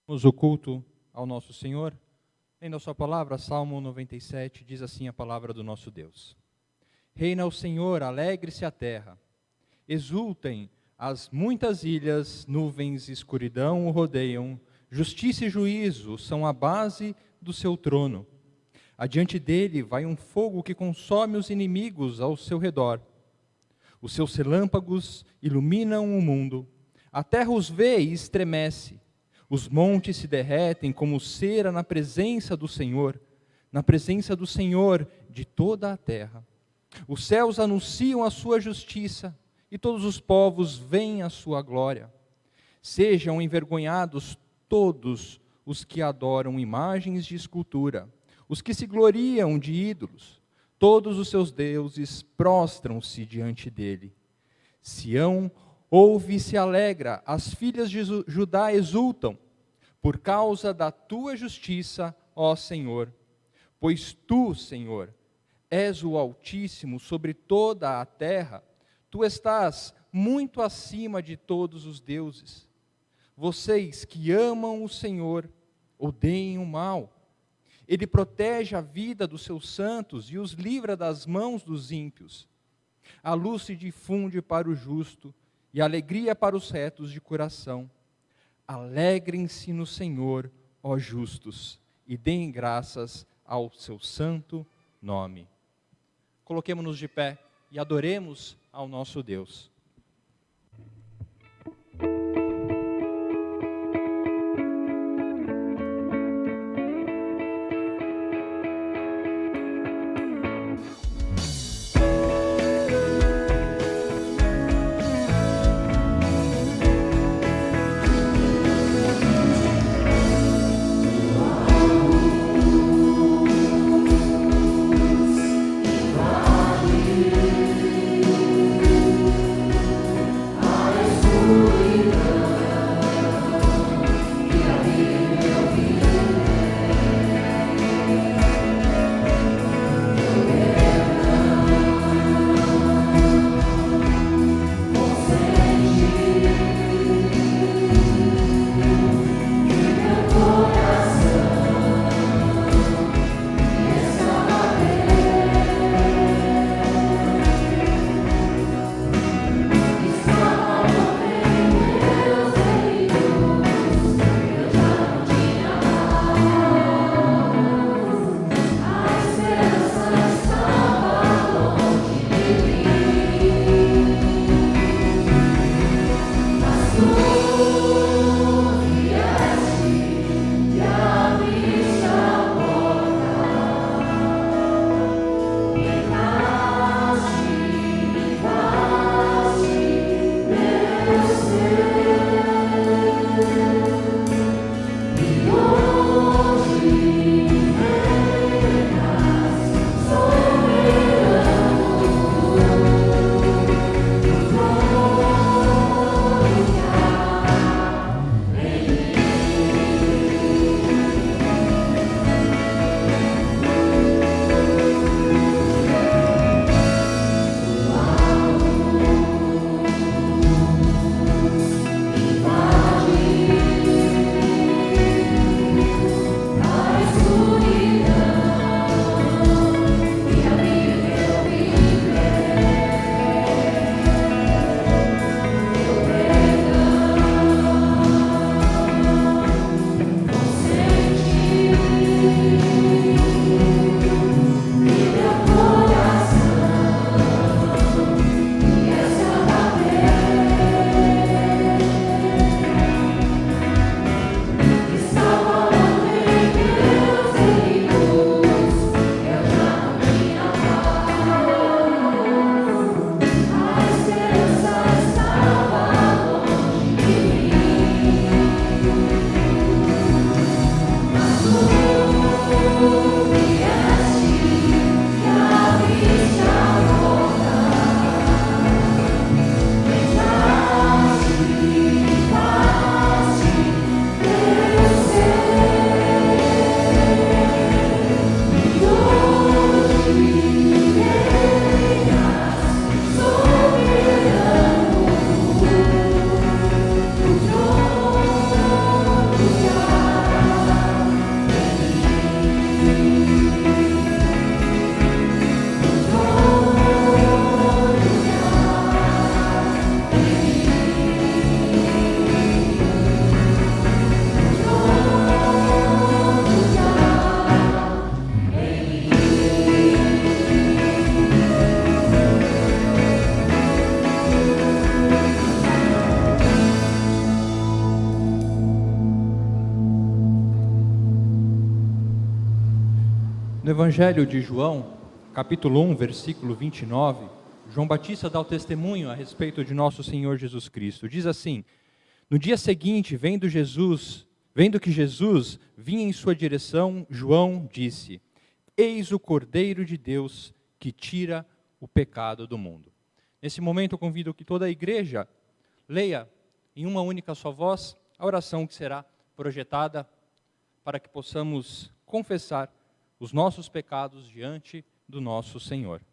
O culto ao nosso Senhor, lendo a sua palavra, Salmo 97, diz assim a palavra do nosso Deus. Reina o Senhor, alegre-se a terra, exultem as muitas ilhas, nuvens e escuridão o rodeiam, justiça e juízo são a base do seu trono. Adiante dele vai um fogo que consome os inimigos ao seu redor. Os seus relâmpagos iluminam o mundo, a terra os vê e estremece. Os montes se derretem como cera na presença do Senhor de toda a terra. Os céus anunciam a sua justiça, e todos os povos veem a sua glória. Sejam envergonhados todos os que adoram imagens de escultura, os que se gloriam de ídolos. Todos os seus deuses prostram-se diante dele. Sião ouve e se alegra, as filhas de Judá exultam, por causa da tua justiça, ó Senhor. Pois tu, Senhor, és o Altíssimo sobre toda a terra, tu estás muito acima de todos os deuses. Vocês que amam o Senhor, odeiem o mal. Ele protege a vida dos seus santos e os livra das mãos dos ímpios. A luz se difunde para o justo, e alegria para os retos de coração. Alegrem-se no Senhor, ó justos, e deem graças ao seu santo nome. Coloquemo-nos de pé e adoremos ao nosso Deus. No Evangelho de João, capítulo 1, versículo 29, João Batista dá o testemunho a respeito de nosso Senhor Jesus Cristo. Diz assim: no dia seguinte, vendo que Jesus vinha em sua direção, João disse: eis o Cordeiro de Deus que tira o pecado do mundo. Nesse momento eu convido que toda a igreja leia em uma única só voz a oração que será projetada para que possamos confessar os nossos pecados diante do nosso Senhor.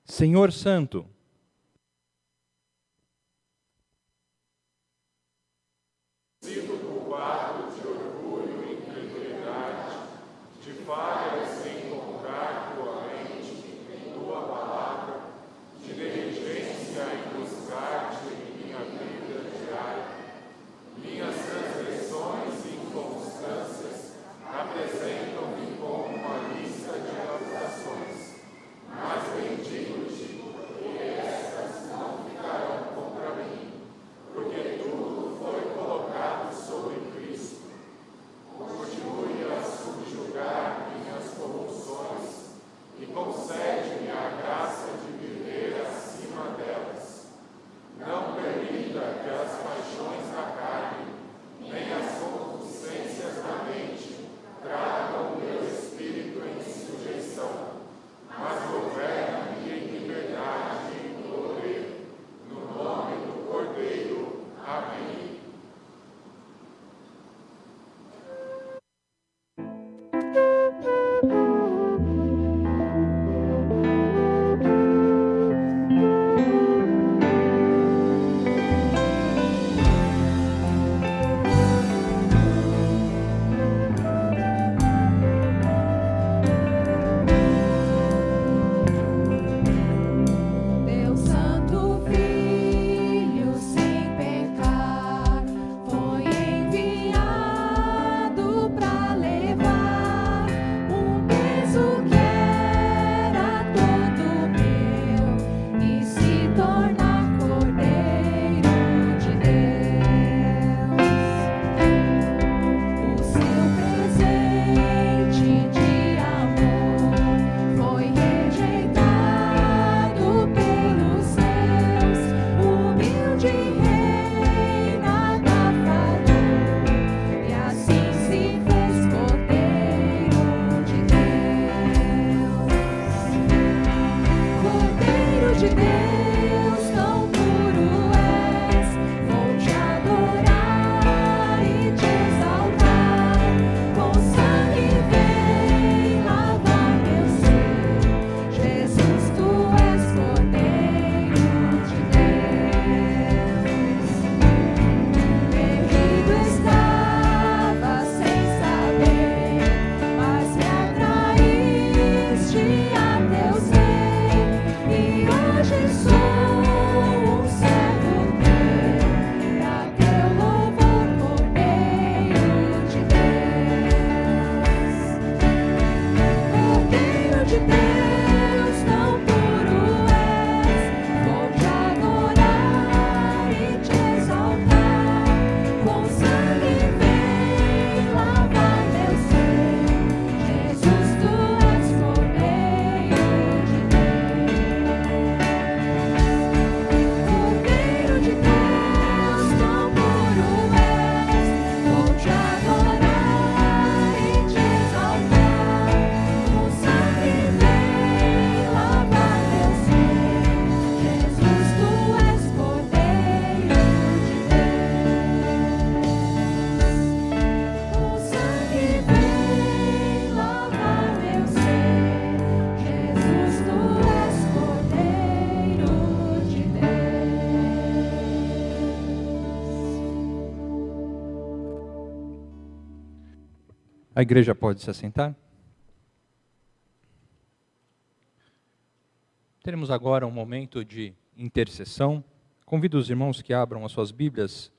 Senhor Santo, sido culpado de orgulho e incredulidade, de falhas em encontrar tua mente em tua palavra, de negligência em buscar-te em minha vida diária. Minhas transgressões e inconstâncias apresentam-me como uma lista de acusações, mas bendigo-te, porque estas não ficarão contra mim, porque tudo foi colocado sobre Cristo. Continue a subjugar minhas corrupções e concede-me a graça de viver acima delas. Não permita que as paixões da carne, nem as concupiscências da mente, tragam o meu espírito em sujeição, mas governa-me em liberdade e poder, no nome do Cordeiro. Amém. Teu Santo Filho sem pecar foi enviado para levar um peso que era todo meu e se tornar Cordeiro de Deus. O seu presente de amor foi rejeitado pelos seus, humilde rei nada falhou, e assim se fez Cordeiro de Deus. Cordeiro de Deus, tão puro és, vou te adorar e te exaltar, com sangue vem lavar meu ser. Jesus, tu és Cordeiro de Deus. Perdido estava sem saber, mas me atraíste a teu ser, e hoje sou um servo teu, pra teu louvor, Cordeiro de Deus. Cordeiro de Deus, tão puro és, vou te adorar e te exaltar, com sangue vem lavar meu ser. Jesus, tu és Cordeiro de Deus. Cordeiro de Deus, tão puro és, vou te adorar e te exaltar, com sangue vem lavar meu ser. Jesus, tu és Cordeiro de Deus. Com sangue vem lavar meu ser. Jesus, tu és Cordeiro de A igreja pode se assentar? Teremos agora um momento de intercessão. Convido os irmãos que abram as suas Bíblias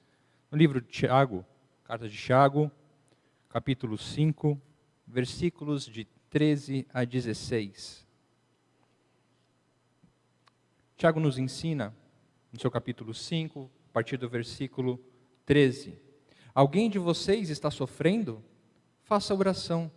no livro de Tiago, carta de Tiago, capítulo 5, versículos de 13 a 16. Tiago nos ensina, no seu capítulo 5, a partir do versículo 13, Alguém de vocês está sofrendo? Faça oração.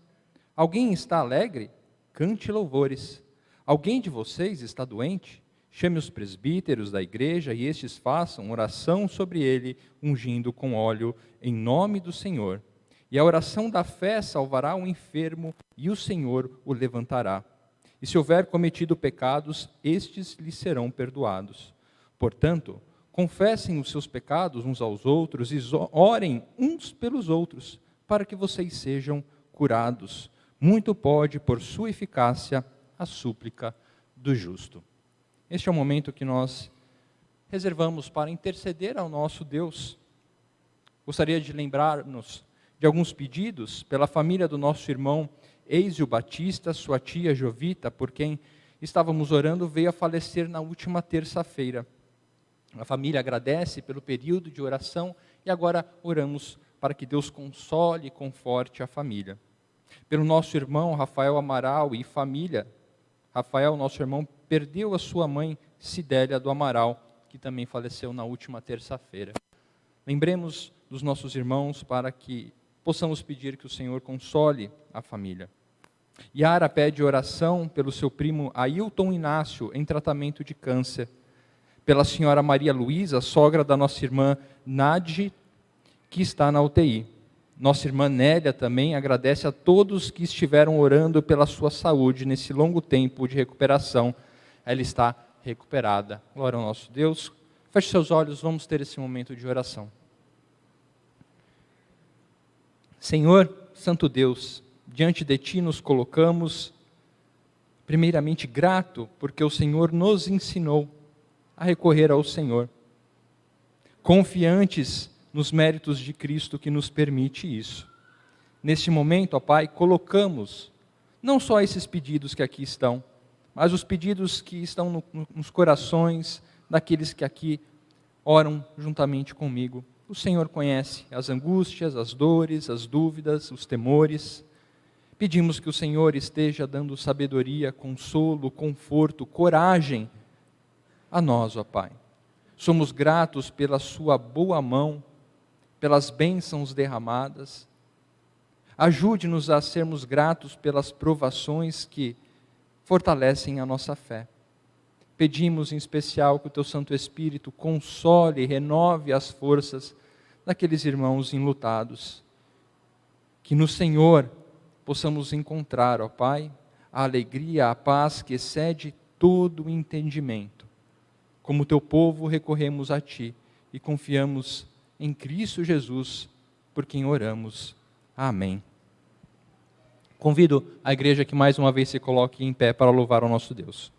Alguém está alegre? Cante louvores. Alguém de vocês está doente? Chame os presbíteros da igreja e estes façam oração sobre ele, ungindo com óleo em nome do Senhor. E a oração da fé salvará o enfermo e o Senhor o levantará. E se houver cometido pecados, estes lhe serão perdoados. Portanto, confessem os seus pecados uns aos outros e orem uns pelos outros, para que vocês sejam curados. Muito pode, por sua eficácia, a súplica do justo. Este é o momento que nós reservamos para interceder ao nosso Deus. Gostaria de lembrar-nos de alguns pedidos pela família do nosso irmão Eizio Batista, sua tia Jovita, por quem estávamos orando, veio a falecer na última terça-feira. A família agradece pelo período de oração e agora oramos para que Deus console e conforte a família. Pelo nosso irmão Rafael Amaral e família, Rafael, nosso irmão, perdeu a sua mãe Cidélia do Amaral, que também faleceu na última terça-feira. Lembremos dos nossos irmãos para que possamos pedir que o Senhor console a família. Yara pede oração pelo seu primo Ailton Inácio, em tratamento de câncer. Pela senhora Maria Luísa, sogra da nossa irmã Nadi, que está na UTI. Nossa irmã Nélia também agradece a todos que estiveram orando pela sua saúde nesse longo tempo de recuperação. Ela está recuperada. Glória ao nosso Deus. Feche seus olhos, vamos ter esse momento de oração. Senhor, Santo Deus, diante de Ti nos colocamos, primeiramente grato, porque o Senhor nos ensinou a recorrer ao Senhor, confiantes nos méritos de Cristo que nos permite isso. Neste momento, ó Pai, colocamos não só esses pedidos que aqui estão, mas os pedidos que estão nos corações daqueles que aqui oram juntamente comigo. O Senhor conhece as angústias, as dores, as dúvidas, os temores. Pedimos que o Senhor esteja dando sabedoria, consolo, conforto, coragem a nós, ó Pai. Somos gratos pela sua boa mão, pelas bênçãos derramadas. Ajude-nos a sermos gratos pelas provações que fortalecem a nossa fé. Pedimos em especial que o Teu Santo Espírito console e renove as forças daqueles irmãos enlutados. Que no Senhor possamos encontrar, ó Pai, a alegria, a paz que excede todo o entendimento. Como Teu povo, recorremos a Ti e confiamos em Cristo Jesus, por quem oramos. Amém. Convido a igreja que mais uma vez se coloque em pé para louvar o nosso Deus.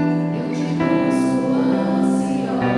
Eu te busco ansiosamente.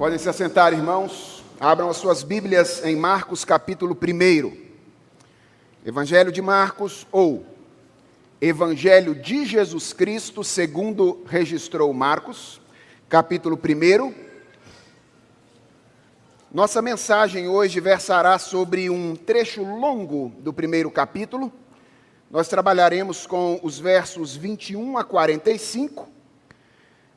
Podem se assentar, irmãos. Abram as suas Bíblias em Marcos, capítulo 1. Evangelho de Marcos, ou Evangelho de Jesus Cristo, segundo registrou Marcos, capítulo 1. Nossa mensagem hoje versará sobre um trecho longo do primeiro capítulo. Nós trabalharemos com os versos 21 a 45,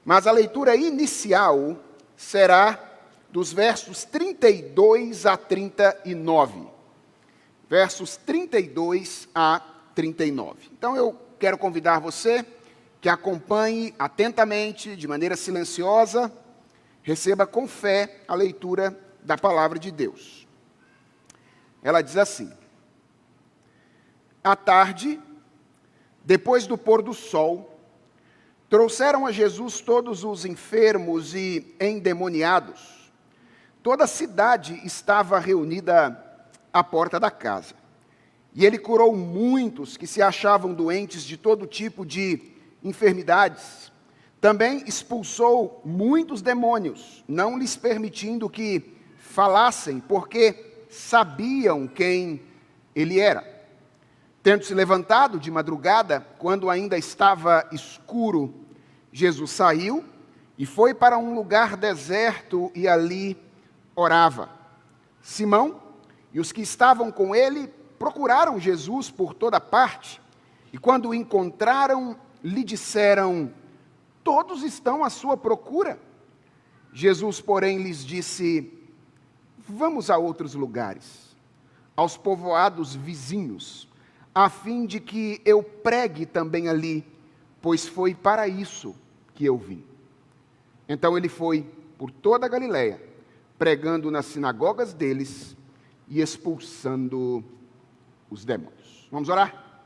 mas a leitura inicial será dos versos 32 a 39. Versos 32 a 39. Então eu quero convidar você que acompanhe atentamente, de maneira silenciosa, receba com fé a leitura da palavra de Deus. Ela diz assim: à tarde, depois do pôr do sol, trouxeram a Jesus todos os enfermos e endemoniados. Toda a cidade estava reunida à porta da casa. E ele curou muitos que se achavam doentes de todo tipo de enfermidades. Também expulsou muitos demônios, não lhes permitindo que falassem, porque sabiam quem ele era. Tendo se levantado de madrugada, quando ainda estava escuro, Jesus saiu e foi para um lugar deserto e ali orava. Simão e os que estavam com ele procuraram Jesus por toda parte, e quando o encontraram, lhe disseram: todos estão à sua procura. Jesus, porém, lhes disse: vamos a outros lugares, aos povoados vizinhos, a fim de que eu pregue também ali, pois foi para isso que eu vim. Então ele foi por toda a Galileia, pregando nas sinagogas deles e expulsando os demônios. Vamos orar?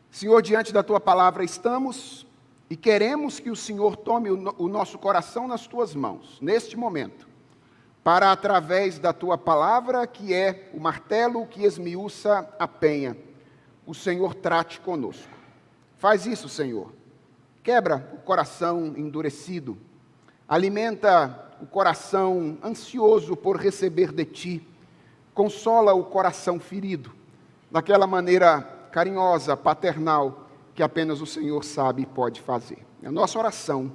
Senhor, diante da Tua palavra estamos e queremos que o Senhor tome o nosso coração nas Tuas mãos, neste momento, para, através da Tua palavra, que é o martelo que esmiuça a penha, o Senhor trate conosco. Faz isso, Senhor. Quebra o coração endurecido, alimenta o coração ansioso por receber de Ti, consola o coração ferido, daquela maneira carinhosa, paternal, que apenas o Senhor sabe e pode fazer. É a nossa oração,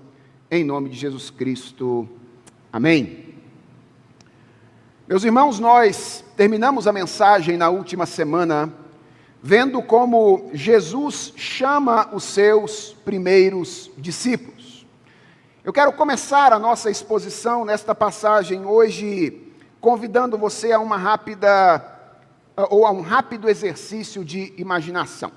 em nome de Jesus Cristo. Amém. Meus irmãos, nós terminamos a mensagem na última semana, vendo como Jesus chama os seus primeiros discípulos. Eu quero começar a nossa exposição nesta passagem hoje, convidando você a um rápido exercício de imaginação.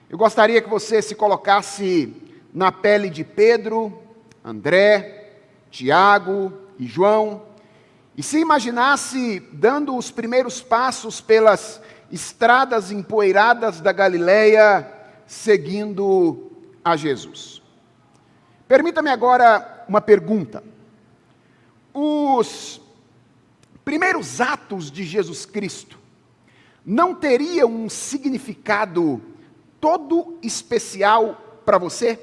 Eu gostaria que você se colocasse na pele de Pedro, André, Tiago e João, e se imaginasse dando os primeiros passos pelas estradas empoeiradas da Galileia, seguindo a Jesus. Permita-me agora uma pergunta. Os primeiros atos de Jesus Cristo não teriam um significado todo especial para você?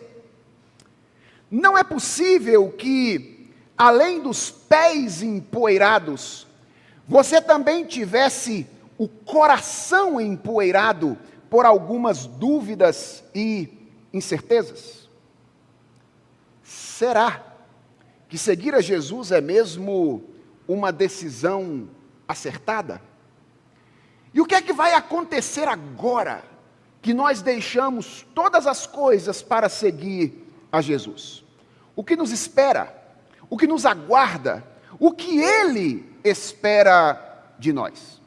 Não é possível que, além dos pés empoeirados, você também tivesse o coração empoeirado por algumas dúvidas e incertezas? Será que seguir a Jesus é mesmo uma decisão acertada? E o que é que vai acontecer agora que nós deixamos todas as coisas para seguir a Jesus? O que nos espera? O que nos aguarda? O que Ele espera de nós?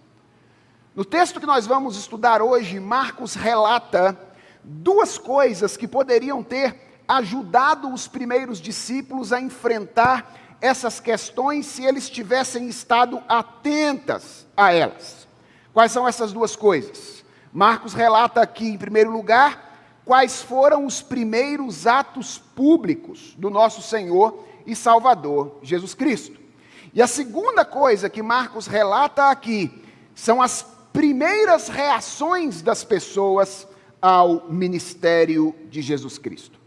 No texto que nós vamos estudar hoje, Marcos relata duas coisas que poderiam ter ajudado os primeiros discípulos a enfrentar essas questões se eles tivessem estado atentas a elas. Quais são essas duas coisas? Marcos relata aqui, em primeiro lugar, quais foram os primeiros atos públicos do nosso Senhor e Salvador Jesus Cristo. E a segunda coisa que Marcos relata aqui são as primeiras reações das pessoas ao ministério de Jesus Cristo.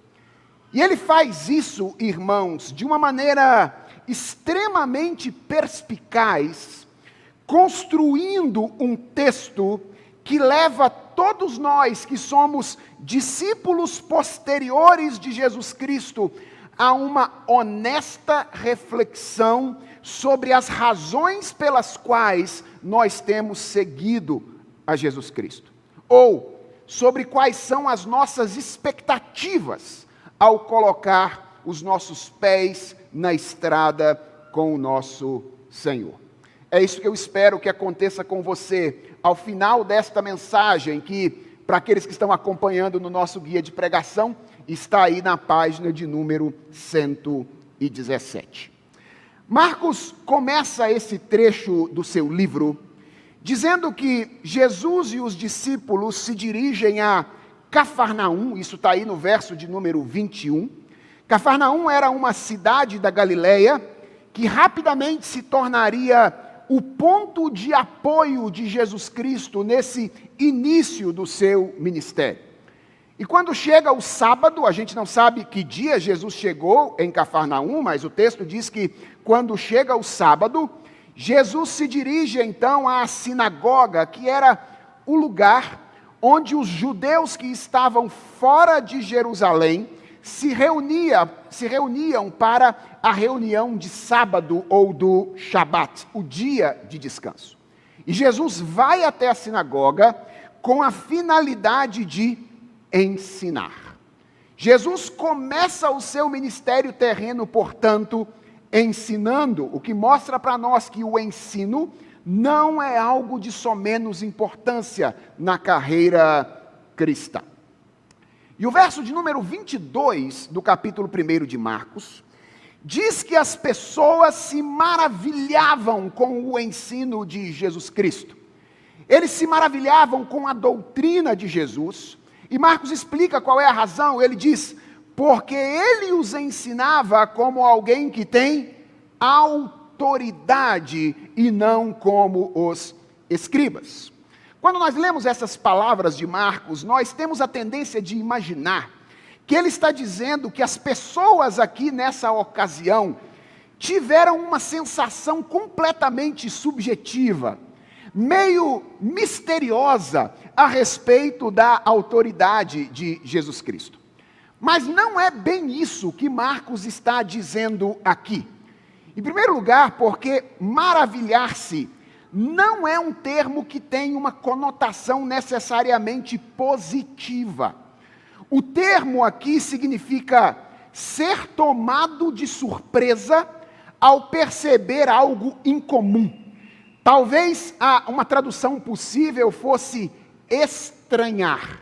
E ele faz isso, irmãos, de uma maneira extremamente perspicaz, construindo um texto que leva todos nós que somos discípulos posteriores de Jesus Cristo a uma honesta reflexão sobre as razões pelas quais nós temos seguido a Jesus Cristo, ou sobre quais são as nossas expectativas ao colocar os nossos pés na estrada com o nosso Senhor. É isso que eu espero que aconteça com você ao final desta mensagem, que, para aqueles que estão acompanhando no nosso guia de pregação, está aí na página de número 117. Marcos começa esse trecho do seu livro dizendo que Jesus e os discípulos se dirigem a Cafarnaum, isso está aí no verso de número 21. Cafarnaum era uma cidade da Galileia que rapidamente se tornaria o ponto de apoio de Jesus Cristo nesse início do seu ministério. E quando chega o sábado, a gente não sabe que dia Jesus chegou em Cafarnaum, mas o texto diz que quando chega o sábado, Jesus se dirige então à sinagoga, que era o lugar onde os judeus que estavam fora de Jerusalém se reuniam para a reunião de sábado ou do Shabat, o dia de descanso. E Jesus vai até a sinagoga com a finalidade de ensinar. Jesus começa o seu ministério terreno, portanto, ensinando, o que mostra para nós que o ensino não é algo de somenos importância na carreira cristã. E o verso de número 22 do capítulo 1 de Marcos diz que as pessoas se maravilhavam com o ensino de Jesus Cristo. Eles se maravilhavam com a doutrina de Jesus, e Marcos explica qual é a razão. Ele diz: porque ele os ensinava como alguém que tem autoridade e não como os escribas. Quando nós lemos essas palavras de Marcos, nós temos a tendência de imaginar que ele está dizendo que as pessoas aqui nessa ocasião tiveram uma sensação completamente subjetiva, meio misteriosa a respeito da autoridade de Jesus Cristo. Mas não é bem isso que Marcos está dizendo aqui. Em primeiro lugar, porque maravilhar-se não é um termo que tem uma conotação necessariamente positiva. O termo aqui significa ser tomado de surpresa ao perceber algo incomum. Talvez uma tradução possível fosse estranhar.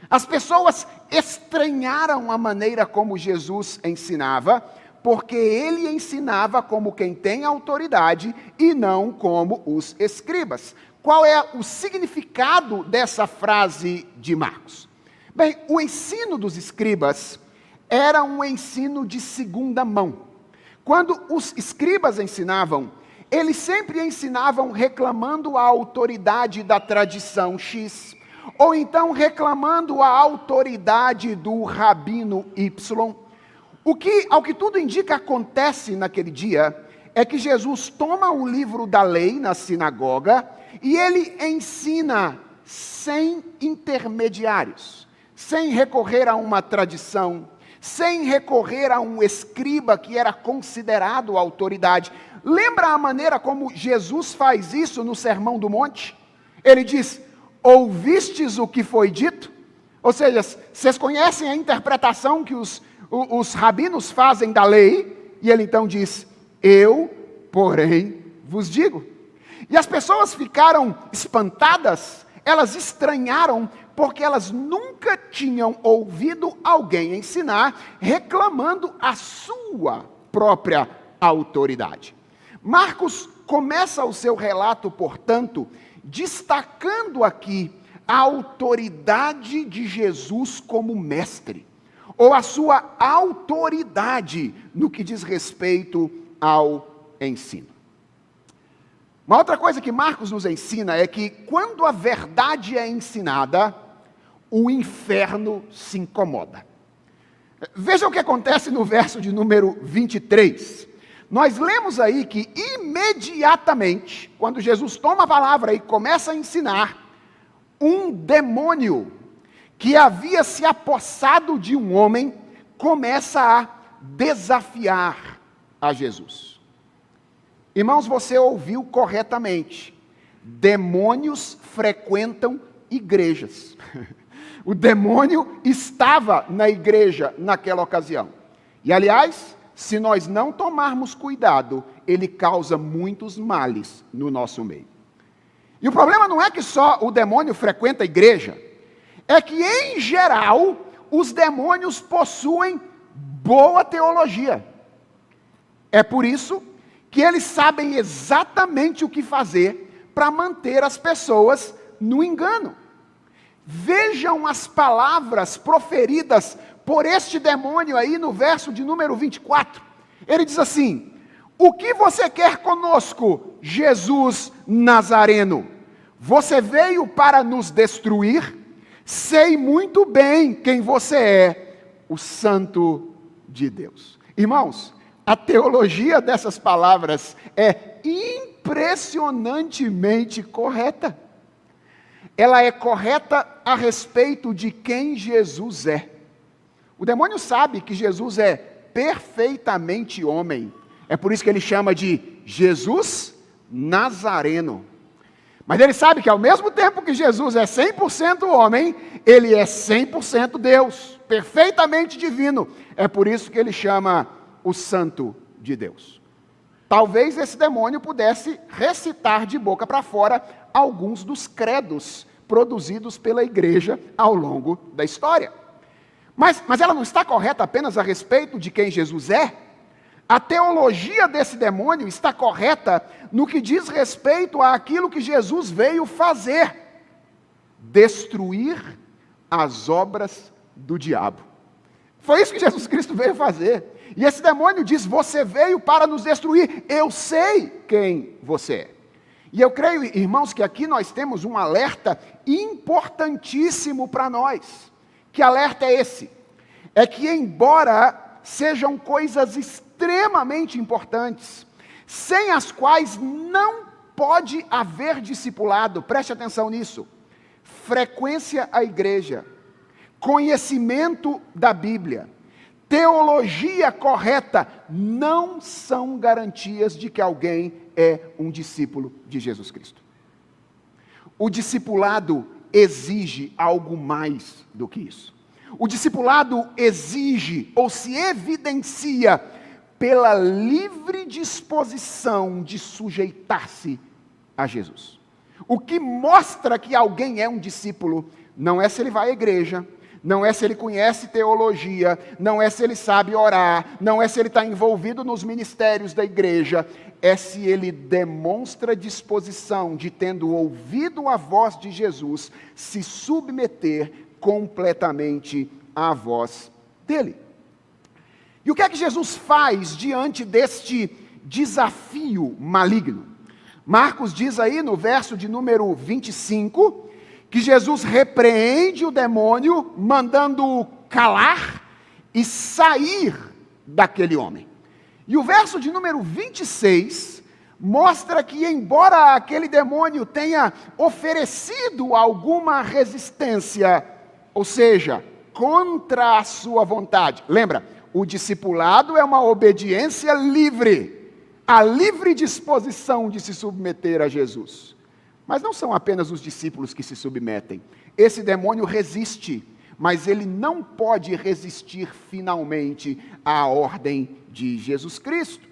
As pessoas estranharam a maneira como Jesus ensinava, porque ele ensinava como quem tem autoridade e não como os escribas. Qual é o significado dessa frase de Marcos? Bem, o ensino dos escribas era um ensino de segunda mão. Quando os escribas ensinavam, eles sempre ensinavam reclamando a autoridade da tradição X, ou então reclamando a autoridade do rabino Y. O que, ao que tudo indica, acontece naquele dia é que Jesus toma o livro da lei na sinagoga e ele ensina sem intermediários, sem recorrer a uma tradição, sem recorrer a um escriba que era considerado autoridade. Lembra a maneira como Jesus faz isso no Sermão do Monte? Ele diz: ouvistes o que foi dito? Ou seja, vocês conhecem a interpretação que os rabinos fazem da lei? E ele então diz: eu, porém, vos digo. E as pessoas ficaram espantadas, elas estranharam, porque elas nunca tinham ouvido alguém ensinar reclamando a sua própria autoridade. Marcos começa o seu relato, portanto, destacando aqui a autoridade de Jesus como mestre, ou a sua autoridade no que diz respeito ao ensino. Uma outra coisa que Marcos nos ensina é que quando a verdade é ensinada, o inferno se incomoda. Veja o que acontece no verso de número 23. nós lemos aí que imediatamente, quando Jesus toma a palavra e começa a ensinar, um demônio que havia se apossado de um homem começa a desafiar a Jesus. Irmãos, você ouviu corretamente. Demônios frequentam igrejas. O demônio estava na igreja naquela ocasião. E, aliás, se nós não tomarmos cuidado, ele causa muitos males no nosso meio. E o problema não é que só o demônio frequenta a igreja, é que, em geral, os demônios possuem boa teologia. É por isso que eles sabem exatamente o que fazer para manter as pessoas no engano. Vejam as palavras proferidas por este demônio aí no verso de número 24. Ele diz assim: o que você quer conosco, Jesus Nazareno? Você veio para nos destruir? Sei muito bem quem você é, o Santo de Deus. Irmãos, a teologia dessas palavras é impressionantemente correta. Ela é correta a respeito de quem Jesus é. O demônio sabe que Jesus é perfeitamente homem. É por isso que ele chama de Jesus Nazareno. Mas ele sabe que ao mesmo tempo que Jesus é 100% homem, ele é 100% Deus, perfeitamente divino. É por isso que ele chama o Santo de Deus. Talvez esse demônio pudesse recitar de boca para fora alguns dos credos produzidos pela igreja ao longo da história. Mas ela não está correta apenas a respeito de quem Jesus é. A teologia desse demônio está correta no que diz respeito àquilo que Jesus veio fazer: destruir as obras do diabo. Foi isso que Jesus Cristo veio fazer. E esse demônio diz: você veio para nos destruir, eu sei quem você é. E eu creio, irmãos, que aqui nós temos um alerta importantíssimo para nós. Que alerta é esse? É que, embora sejam coisas extremamente importantes, sem as quais não pode haver discipulado, preste atenção nisso: frequência à igreja, conhecimento da Bíblia, teologia correta, não são garantias de que alguém é um discípulo de Jesus Cristo. O discipulado exige algo mais do que isso. O discipulado exige ou se evidencia pela livre disposição de sujeitar-se a Jesus. O que mostra que alguém é um discípulo não é se ele vai à igreja, não é se ele conhece teologia, não é se ele sabe orar, não é se ele está envolvido nos ministérios da igreja, é se ele demonstra disposição de, tendo ouvido a voz de Jesus, se submeter completamente à voz dele. E o que é que Jesus faz diante deste desafio maligno? Marcos diz aí no verso de número 25, que Jesus repreende o demônio, mandando-o calar e sair daquele homem. E o verso de número 26 mostra que, embora aquele demônio tenha oferecido alguma resistência, ou seja, contra a sua vontade. Lembra, o discipulado é uma obediência livre, a livre disposição de se submeter a Jesus. Mas não são apenas os discípulos que se submetem. Esse demônio resiste, mas ele não pode resistir finalmente à ordem de Jesus Cristo.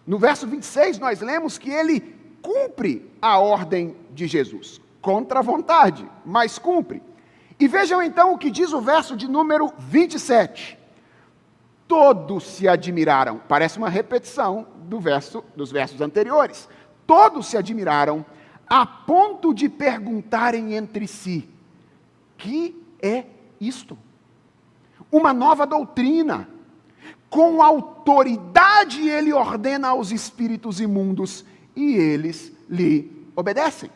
No verso 26 nós lemos que ele cumpre a ordem de Jesus, contra a vontade, mas cumpre. E vejam então o que diz o verso de número 27. Todos se admiraram. Parece uma repetição dos versos anteriores. Todos se admiraram a ponto de perguntarem entre si: que é isto? Uma nova doutrina. Com autoridade ele ordena aos espíritos imundos e eles lhe obedecem.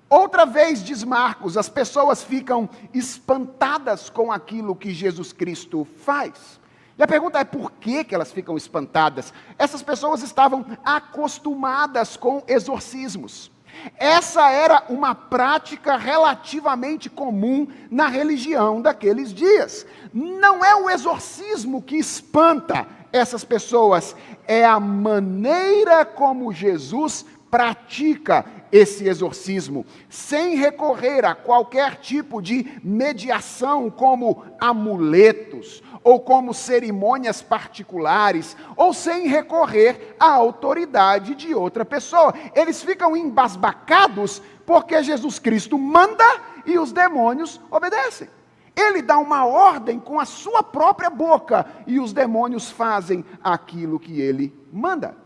Outra vez, diz Marcos, as pessoas ficam espantadas com aquilo que Jesus Cristo faz. E a pergunta é por que elas ficam espantadas? Essas pessoas estavam acostumadas com exorcismos. Essa era uma prática relativamente comum na religião daqueles dias. Não é o exorcismo que espanta essas pessoas, é a maneira como Jesus pratica esse exorcismo, sem recorrer a qualquer tipo de mediação, como amuletos, ou como cerimônias particulares, ou sem recorrer à autoridade de outra pessoa. Eles ficam embasbacados porque Jesus Cristo manda e os demônios obedecem. Ele dá uma ordem com a sua própria boca e os demônios fazem aquilo que ele manda.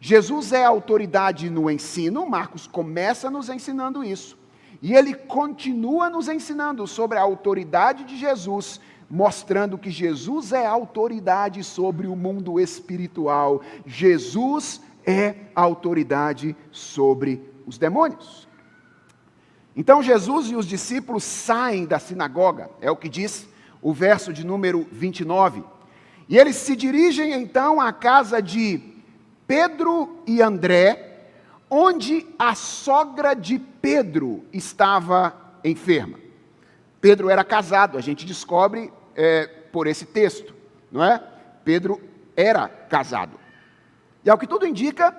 Jesus é autoridade no ensino, Marcos começa nos ensinando isso, e ele continua nos ensinando sobre a autoridade de Jesus, mostrando que Jesus é autoridade sobre o mundo espiritual. Jesus é autoridade sobre os demônios. Então Jesus e os discípulos saem da sinagoga, é o que diz o verso de número 29. E eles se dirigem então à casa de Pedro e André, onde a sogra de Pedro estava enferma. Pedro era casado, a gente descobre por esse texto, não é? Pedro era casado. E ao que tudo indica,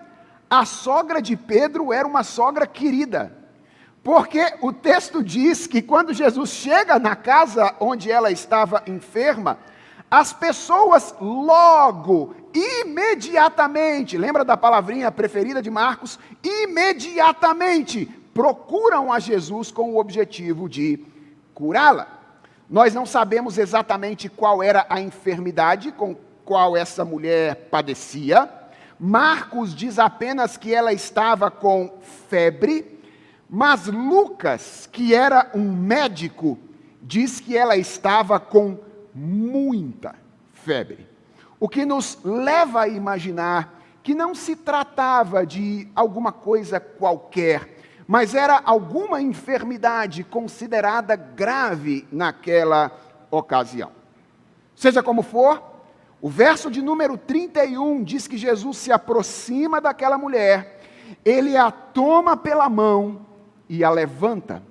a sogra de Pedro era uma sogra querida, porque o texto diz que quando Jesus chega na casa onde ela estava enferma, as pessoas logo, imediatamente, lembra da palavrinha preferida de Marcos? Imediatamente procuram a Jesus com o objetivo de curá-la. Nós não sabemos exatamente qual era a enfermidade com qual essa mulher padecia. Marcos diz apenas que ela estava com febre, mas Lucas, que era um médico, diz que ela estava com muita febre. O que nos leva a imaginar que não se tratava de alguma coisa qualquer, mas era alguma enfermidade considerada grave naquela ocasião. Seja como for, o verso de número 31 diz que Jesus se aproxima daquela mulher, ele a toma pela mão e a levanta.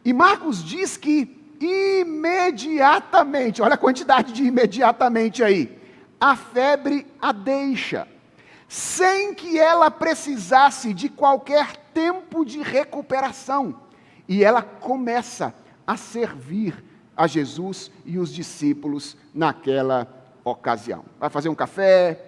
E Marcos diz que imediatamente, olha a quantidade de imediatamente aí, a febre a deixa, sem que ela precisasse de qualquer tempo de recuperação. E ela começa a servir a Jesus e os discípulos naquela ocasião. Vai fazer um café,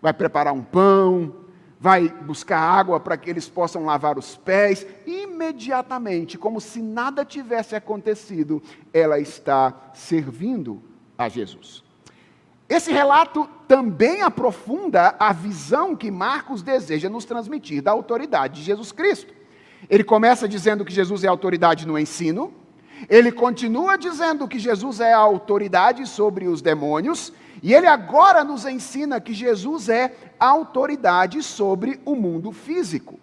vai preparar um pão, vai buscar água para que eles possam lavar os pés. Imediatamente, como se nada tivesse acontecido, ela está servindo a Jesus. Esse relato também aprofunda a visão que Marcos deseja nos transmitir da autoridade de Jesus Cristo. Ele começa dizendo que Jesus é autoridade no ensino, ele continua dizendo que Jesus é a autoridade sobre os demônios, e ele agora nos ensina que Jesus é a autoridade sobre o mundo físico.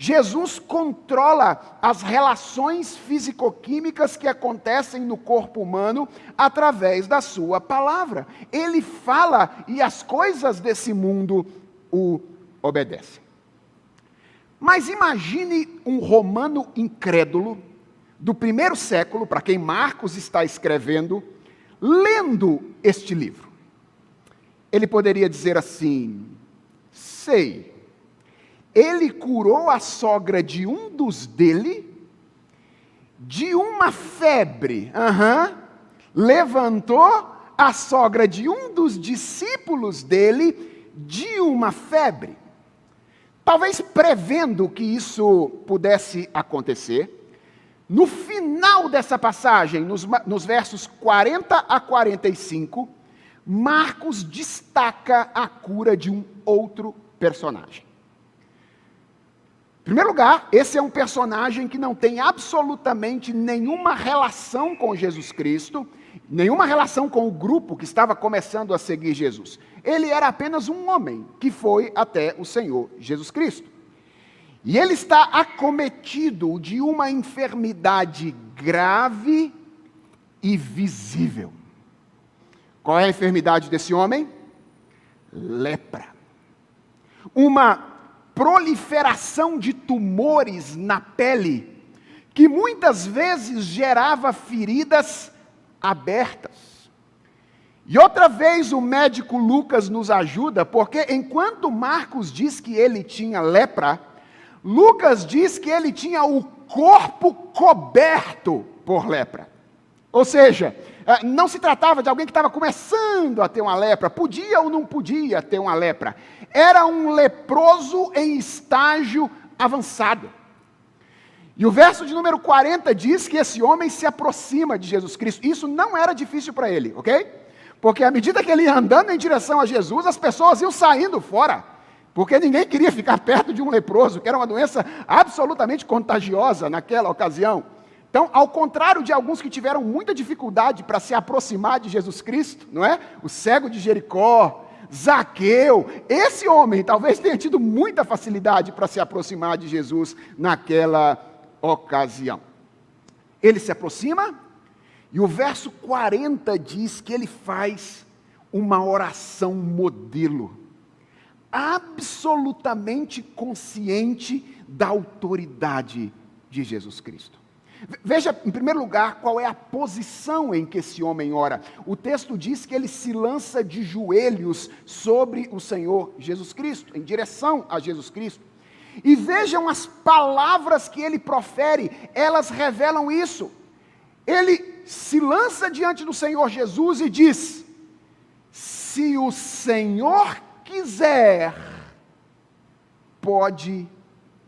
Jesus controla as relações físico-químicas que acontecem no corpo humano através da sua palavra. Ele fala e as coisas desse mundo o obedecem. Mas imagine um romano incrédulo do primeiro século, para quem Marcos está escrevendo, lendo este livro. Ele poderia dizer assim: sei, ele curou a sogra de um dos dele, de uma febre. Levantou a sogra de um dos discípulos dele, de uma febre. Talvez prevendo que isso pudesse acontecer, no final dessa passagem, nos versos 40 a 45, Marcos destaca a cura de um outro personagem. Em primeiro lugar, esse é um personagem que não tem absolutamente nenhuma relação com Jesus Cristo, nenhuma relação com o grupo que estava começando a seguir Jesus. Ele era apenas um homem que foi até o Senhor Jesus Cristo. E ele está acometido de uma enfermidade grave e visível. Qual é a enfermidade desse homem? Lepra. Uma proliferação de tumores na pele, que muitas vezes gerava feridas abertas. E outra vez o médico Lucas nos ajuda, porque enquanto Marcos diz que ele tinha lepra, Lucas diz que ele tinha o corpo coberto por lepra. Ou seja, não se tratava de alguém que estava começando a ter uma lepra, podia ou não podia ter uma lepra. Era um leproso em estágio avançado. E o verso de número 40 diz que esse homem se aproxima de Jesus Cristo. Isso não era difícil para ele, ok? Porque à medida que ele ia andando em direção a Jesus, as pessoas iam saindo fora. Porque ninguém queria ficar perto de um leproso, que era uma doença absolutamente contagiosa naquela ocasião. Então, ao contrário de alguns que tiveram muita dificuldade para se aproximar de Jesus Cristo, não é? O cego de Jericó, Zaqueu, esse homem talvez tenha tido muita facilidade para se aproximar de Jesus naquela ocasião. Ele se aproxima, e o verso 40 diz que ele faz uma oração modelo, absolutamente consciente da autoridade de Jesus Cristo. Veja, em primeiro lugar, qual é a posição em que esse homem ora. O texto diz que ele se lança de joelhos sobre o Senhor Jesus Cristo, em direção a Jesus Cristo. E vejam as palavras que ele profere, elas revelam isso. Ele se lança diante do Senhor Jesus e diz: se o Senhor quiser, pode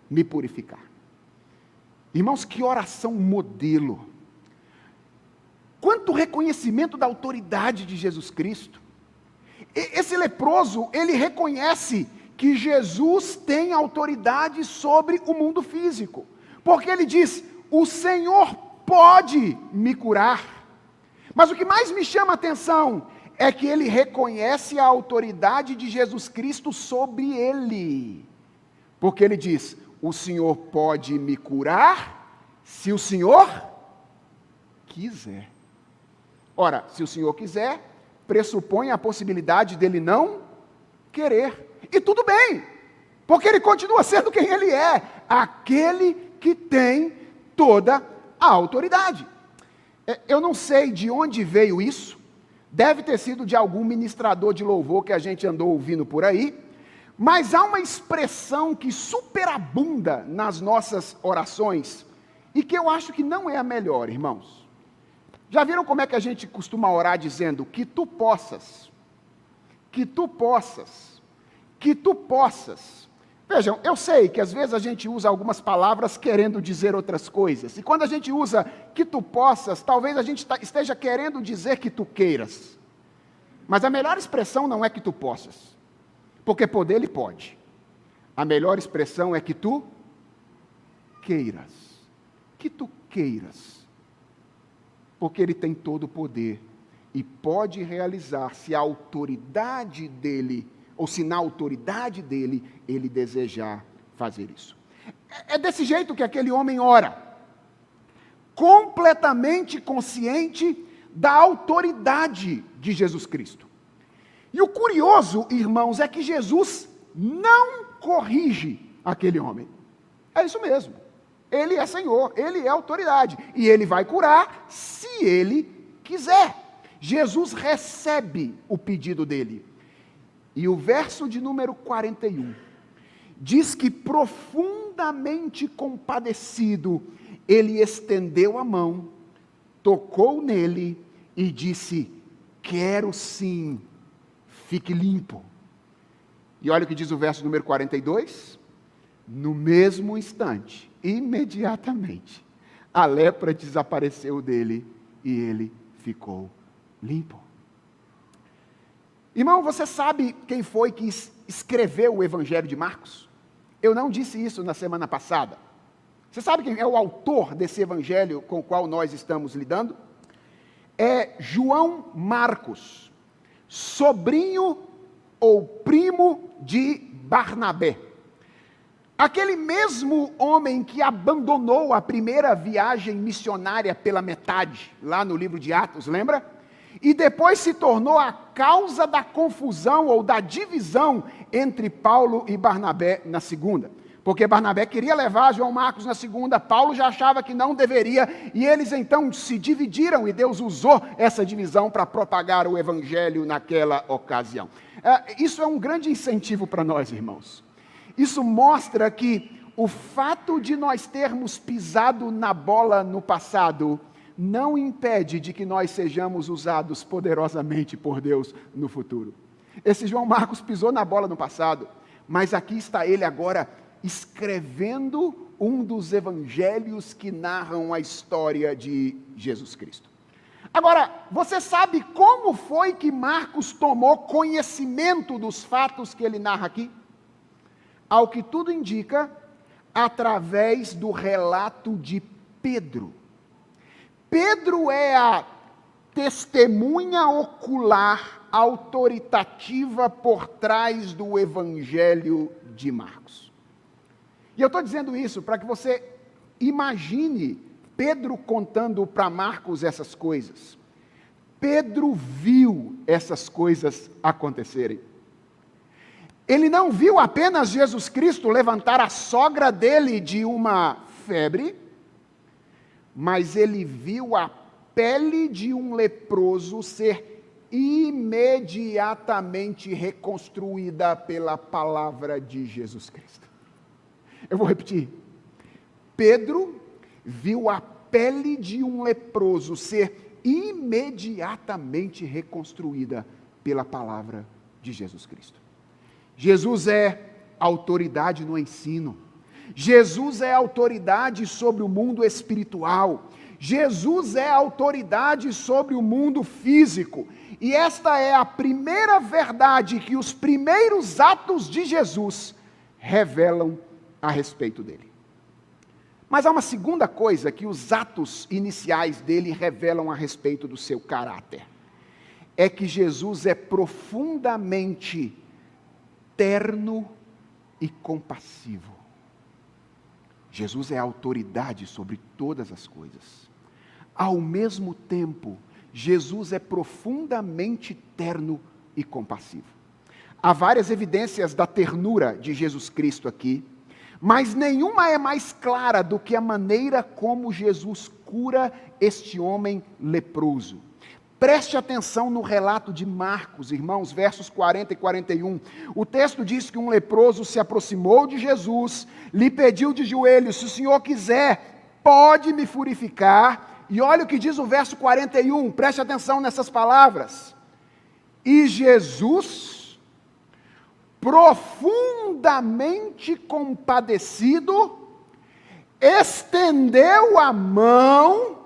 me purificar. Irmãos, que oração modelo. Quanto reconhecimento da autoridade de Jesus Cristo. Esse leproso, ele reconhece que Jesus tem autoridade sobre o mundo físico. Porque ele diz: o Senhor pode me curar. Mas o que mais me chama a atenção é que ele reconhece a autoridade de Jesus Cristo sobre ele. Porque ele diz: o Senhor pode me curar se o Senhor quiser. Ora, se o Senhor quiser, pressupõe a possibilidade dele não querer. E tudo bem, porque ele continua sendo quem ele é, aquele que tem toda a autoridade. Eu não sei de onde veio isso, deve ter sido de algum ministrador de louvor que a gente andou ouvindo por aí, mas há uma expressão que superabunda nas nossas orações, e que eu acho que não é a melhor, irmãos. Já viram como é que a gente costuma orar dizendo: que tu possas, que tu possas, que tu possas. Vejam, eu sei que às vezes a gente usa algumas palavras querendo dizer outras coisas. E quando a gente usa que tu possas, talvez a gente esteja querendo dizer que tu queiras. Mas a melhor expressão não é que tu possas. Porque poder ele pode. A melhor expressão é que tu queiras. Que tu queiras. Porque ele tem todo o poder. E pode realizar se a autoridade dele, ou se na autoridade dele, ele desejar fazer isso. É desse jeito que aquele homem ora, completamente consciente da autoridade de Jesus Cristo. E o curioso, irmãos, é que Jesus não corrige aquele homem. É isso mesmo. Ele é Senhor, ele é autoridade, e ele vai curar se ele quiser. Jesus recebe o pedido dele. E o verso de número 41 diz que, profundamente compadecido, ele estendeu a mão, tocou nele e disse: quero sim, fique limpo. E olha o que diz o verso número 42. No mesmo instante, imediatamente, a lepra desapareceu dele e ele ficou limpo. Irmão, você sabe quem foi que escreveu o Evangelho de Marcos? Eu não disse isso na semana passada. Você sabe quem é o autor desse Evangelho com o qual nós estamos lidando? É João Marcos, sobrinho ou primo de Barnabé. Aquele mesmo homem que abandonou a primeira viagem missionária pela metade, lá no livro de Atos, lembra? e depois se tornou a causa da confusão ou da divisão entre Paulo e Barnabé na segunda. Porque Barnabé queria levar João Marcos na segunda, Paulo já achava que não deveria, e eles então se dividiram, e Deus usou essa divisão para propagar o evangelho naquela ocasião. Isso é um grande incentivo para nós, irmãos. Isso mostra que o fato de nós termos pisado na bola no passado não impede de que nós sejamos usados poderosamente por Deus no futuro. Esse João Marcos pisou na bola no passado, mas aqui está ele agora escrevendo um dos evangelhos que narram a história de Jesus Cristo. Agora, você sabe como foi que Marcos tomou conhecimento dos fatos que ele narra aqui? Ao que tudo indica, através do relato de Pedro. Pedro é a testemunha ocular autoritativa por trás do evangelho de Marcos. E eu estou dizendo isso para que você imagine Pedro contando para Marcos essas coisas. Pedro viu essas coisas acontecerem. Ele não viu apenas Jesus Cristo levantar a sogra dele de uma febre, mas ele viu a pele de um leproso ser imediatamente reconstruída pela palavra de Jesus Cristo. Eu vou repetir. Pedro viu a pele de um leproso ser imediatamente reconstruída pela palavra de Jesus Cristo. Jesus é autoridade no ensino. Jesus é autoridade sobre o mundo espiritual. Jesus é autoridade sobre o mundo físico. E esta é a primeira verdade que os primeiros atos de Jesus revelam a respeito dele. Mas há uma segunda coisa que os atos iniciais dele revelam a respeito do seu caráter. É que Jesus é profundamente terno e compassivo. Jesus é autoridade sobre todas as coisas. Ao mesmo tempo, Jesus é profundamente terno e compassivo. Há várias evidências da ternura de Jesus Cristo aqui, mas nenhuma é mais clara do que a maneira como Jesus cura este homem leproso. Preste atenção no relato de Marcos, irmãos, versos 40 e 41. O texto diz que um leproso se aproximou de Jesus, lhe pediu de joelhos: se o Senhor quiser, pode me purificar. E olha o que diz o verso 41, preste atenção nessas palavras. E Jesus, profundamente compadecido, estendeu a mão,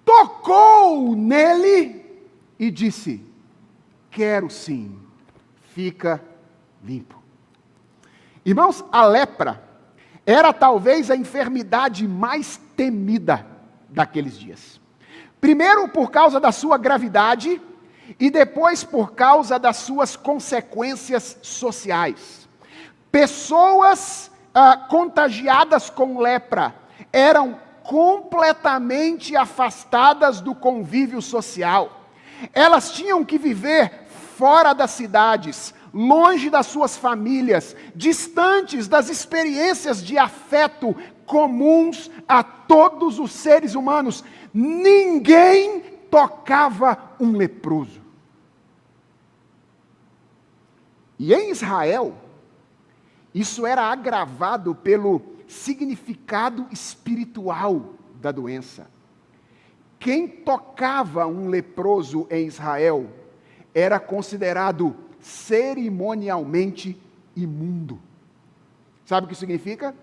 tocou nele e disse: quero sim, fica limpo. Irmãos, a lepra era talvez a enfermidade mais temida daqueles dias. Primeiro por causa da sua gravidade e depois por causa das suas consequências sociais. Pessoas contagiadas com lepra eram completamente afastadas do convívio social. Elas tinham que viver fora das cidades, longe das suas famílias, distantes das experiências de afeto comuns a todos os seres humanos. Ninguém tocava um leproso. E em Israel, isso era agravado pelo significado espiritual da doença. Quem tocava um leproso em Israel era considerado cerimonialmente imundo. Sabe o que significa?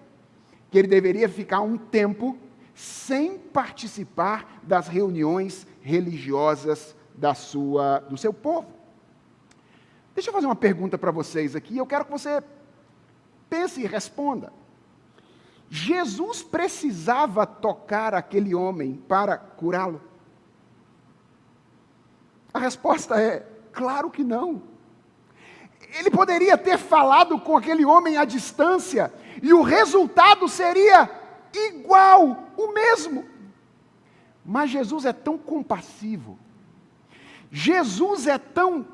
Que ele deveria ficar um tempo sem participar das reuniões religiosas do seu povo. Deixa eu fazer uma pergunta para vocês aqui, eu quero que você pense e responda. Jesus precisava tocar aquele homem para curá-lo? A resposta é: claro que não. Ele poderia ter falado com aquele homem à distância e o resultado seria igual, o mesmo. Mas Jesus é tão compassivo Jesus é tão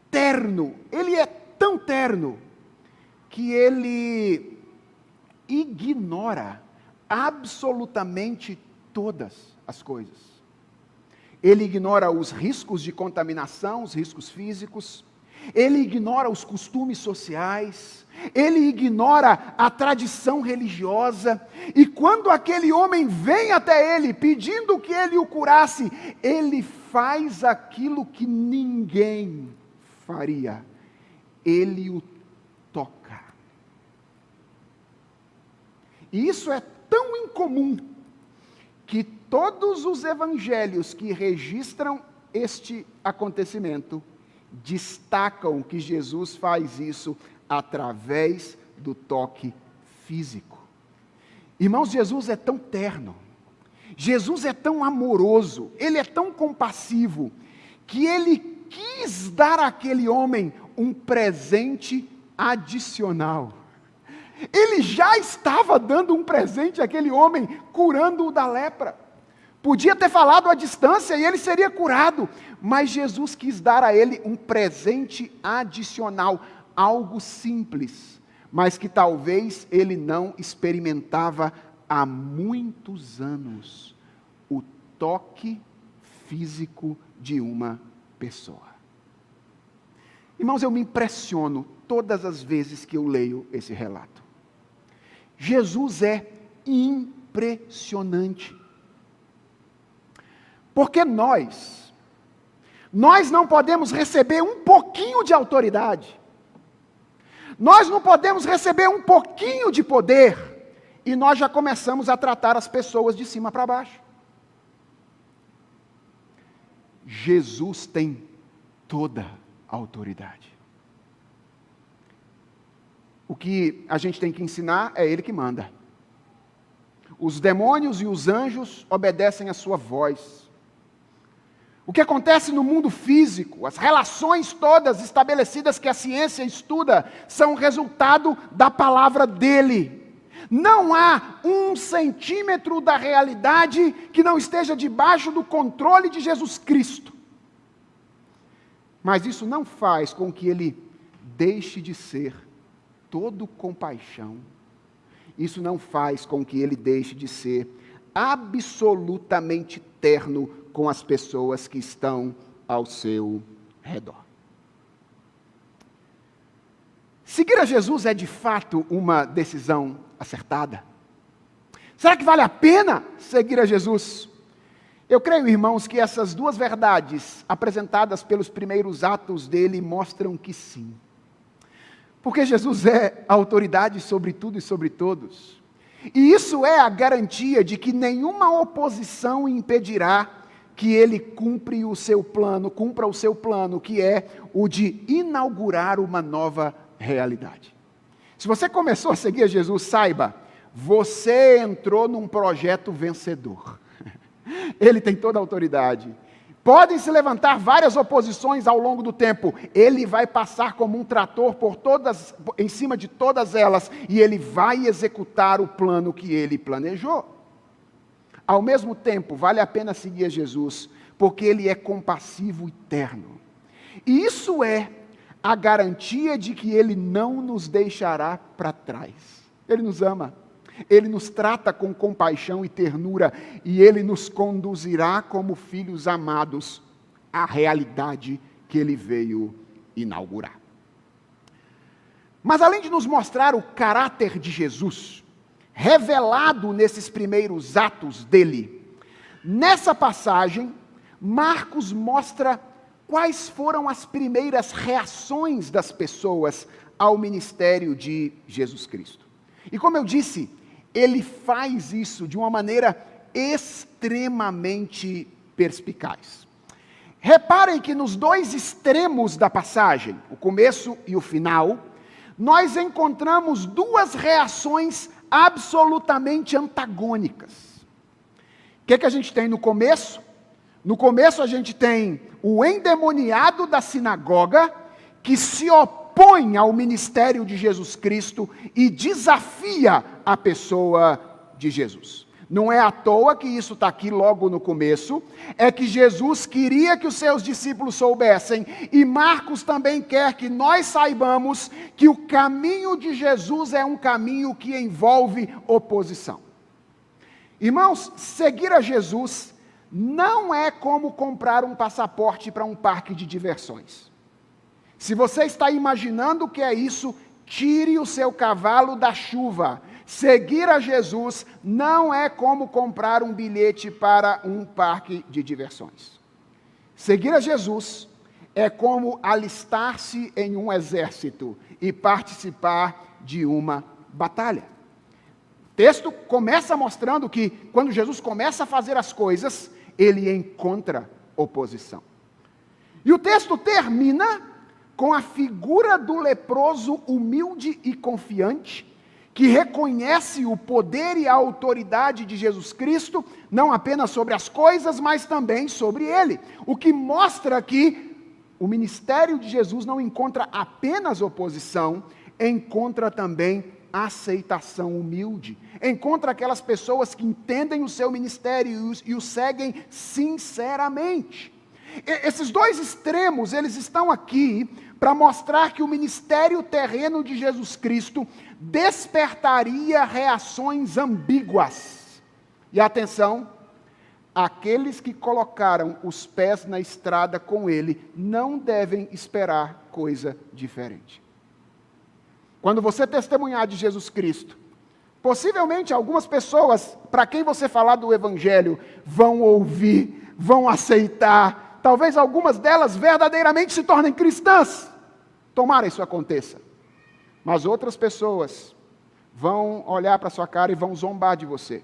terno, ele é tão terno, que ele ignora absolutamente todas as coisas. Ele ignora os riscos de contaminação, os riscos físicos, ele ignora os costumes sociais, ele ignora a tradição religiosa, e quando aquele homem vem até ele pedindo que ele o curasse, ele faz aquilo que ninguém faria, ele o toca. E isso é tão incomum que todos os evangelhos que registram este acontecimento destacam que Jesus faz isso através do toque físico. Irmãos, Jesus é tão terno, Jesus é tão amoroso, ele é tão compassivo, que ele quis dar àquele homem um presente adicional. Ele já estava dando um presente àquele homem, curando-o da lepra. Podia ter falado à distância e ele seria curado, mas Jesus quis dar a ele um presente adicional, algo simples, mas que talvez ele não experimentava há muitos anos: o toque físico de uma pessoa. Irmãos, eu me impressiono todas as vezes que eu leio esse relato. Jesus é impressionante. Porque nós não podemos receber um pouquinho de autoridade, nós não podemos receber um pouquinho de poder, e nós já começamos a tratar as pessoas de cima para baixo. Jesus tem toda a autoridade. O que a gente tem que ensinar é Ele que manda. Os demônios e os anjos obedecem à sua voz. O que acontece no mundo físico, as relações todas estabelecidas que a ciência estuda, são resultado da palavra dele. Não há 1 centímetro da realidade que não esteja debaixo do controle de Jesus Cristo. Mas isso não faz com que ele deixe de ser todo compaixão. Isso não faz com que ele deixe de ser absolutamente terno com as pessoas que estão ao seu redor. Seguir a Jesus é de fato uma decisão acertada? Será que vale a pena seguir a Jesus? Eu creio, irmãos, que essas duas verdades apresentadas pelos primeiros atos dele mostram que sim. Porque Jesus é a autoridade sobre tudo e sobre todos. E isso é a garantia de que nenhuma oposição impedirá que ele cumpra o seu plano, que é o de inaugurar uma nova realidade. Se você começou a seguir a Jesus, saiba, você entrou num projeto vencedor. Ele tem toda a autoridade. Podem se levantar várias oposições ao longo do tempo. Ele vai passar como um trator em cima de todas elas, e ele vai executar o plano que ele planejou. Ao mesmo tempo, vale a pena seguir a Jesus, porque ele é compassivo e terno. E isso é a garantia de que ele não nos deixará para trás. Ele nos ama. Ele nos trata com compaixão e ternura, e ele nos conduzirá como filhos amados à realidade que ele veio inaugurar. Mas além de nos mostrar o caráter de Jesus, revelado nesses primeiros atos dele, nessa passagem, Marcos mostra quais foram as primeiras reações das pessoas ao ministério de Jesus Cristo. E como eu disse, ele faz isso de uma maneira extremamente perspicaz. Reparem que nos dois extremos da passagem, o começo e o final, nós encontramos duas reações absolutamente antagônicas. O que a gente tem no começo? No começo a gente tem o endemoniado da sinagoga, que se opõe ao ministério de Jesus Cristo e desafia a pessoa de Jesus. Não é à toa que isso está aqui logo no começo, é que Jesus queria que os seus discípulos soubessem, e Marcos também quer que nós saibamos que o caminho de Jesus é um caminho que envolve oposição. Irmãos, seguir a Jesus não é como comprar um passaporte para um parque de diversões. Se você está imaginando o que é isso, tire o seu cavalo da chuva. Seguir a Jesus não é como comprar um bilhete para um parque de diversões. Seguir a Jesus é como alistar-se em um exército e participar de uma batalha. O texto começa mostrando que, quando Jesus começa a fazer as coisas, ele encontra oposição. E o texto termina com a figura do leproso humilde e confiante, que reconhece o poder e a autoridade de Jesus Cristo, não apenas sobre as coisas, mas também sobre ele. O que mostra que o ministério de Jesus não encontra apenas oposição, encontra também aceitação humilde. Encontra aquelas pessoas que entendem o seu ministério e o seguem sinceramente. Esses dois extremos, eles estão aqui para mostrar que o ministério terreno de Jesus Cristo despertaria reações ambíguas. E atenção, aqueles que colocaram os pés na estrada com ele não devem esperar coisa diferente. Quando você testemunhar de Jesus Cristo, possivelmente algumas pessoas para quem você falar do Evangelho vão ouvir, vão aceitar, talvez algumas delas verdadeiramente se tornem cristãs. Tomara isso aconteça. Mas outras pessoas vão olhar para a sua cara e vão zombar de você.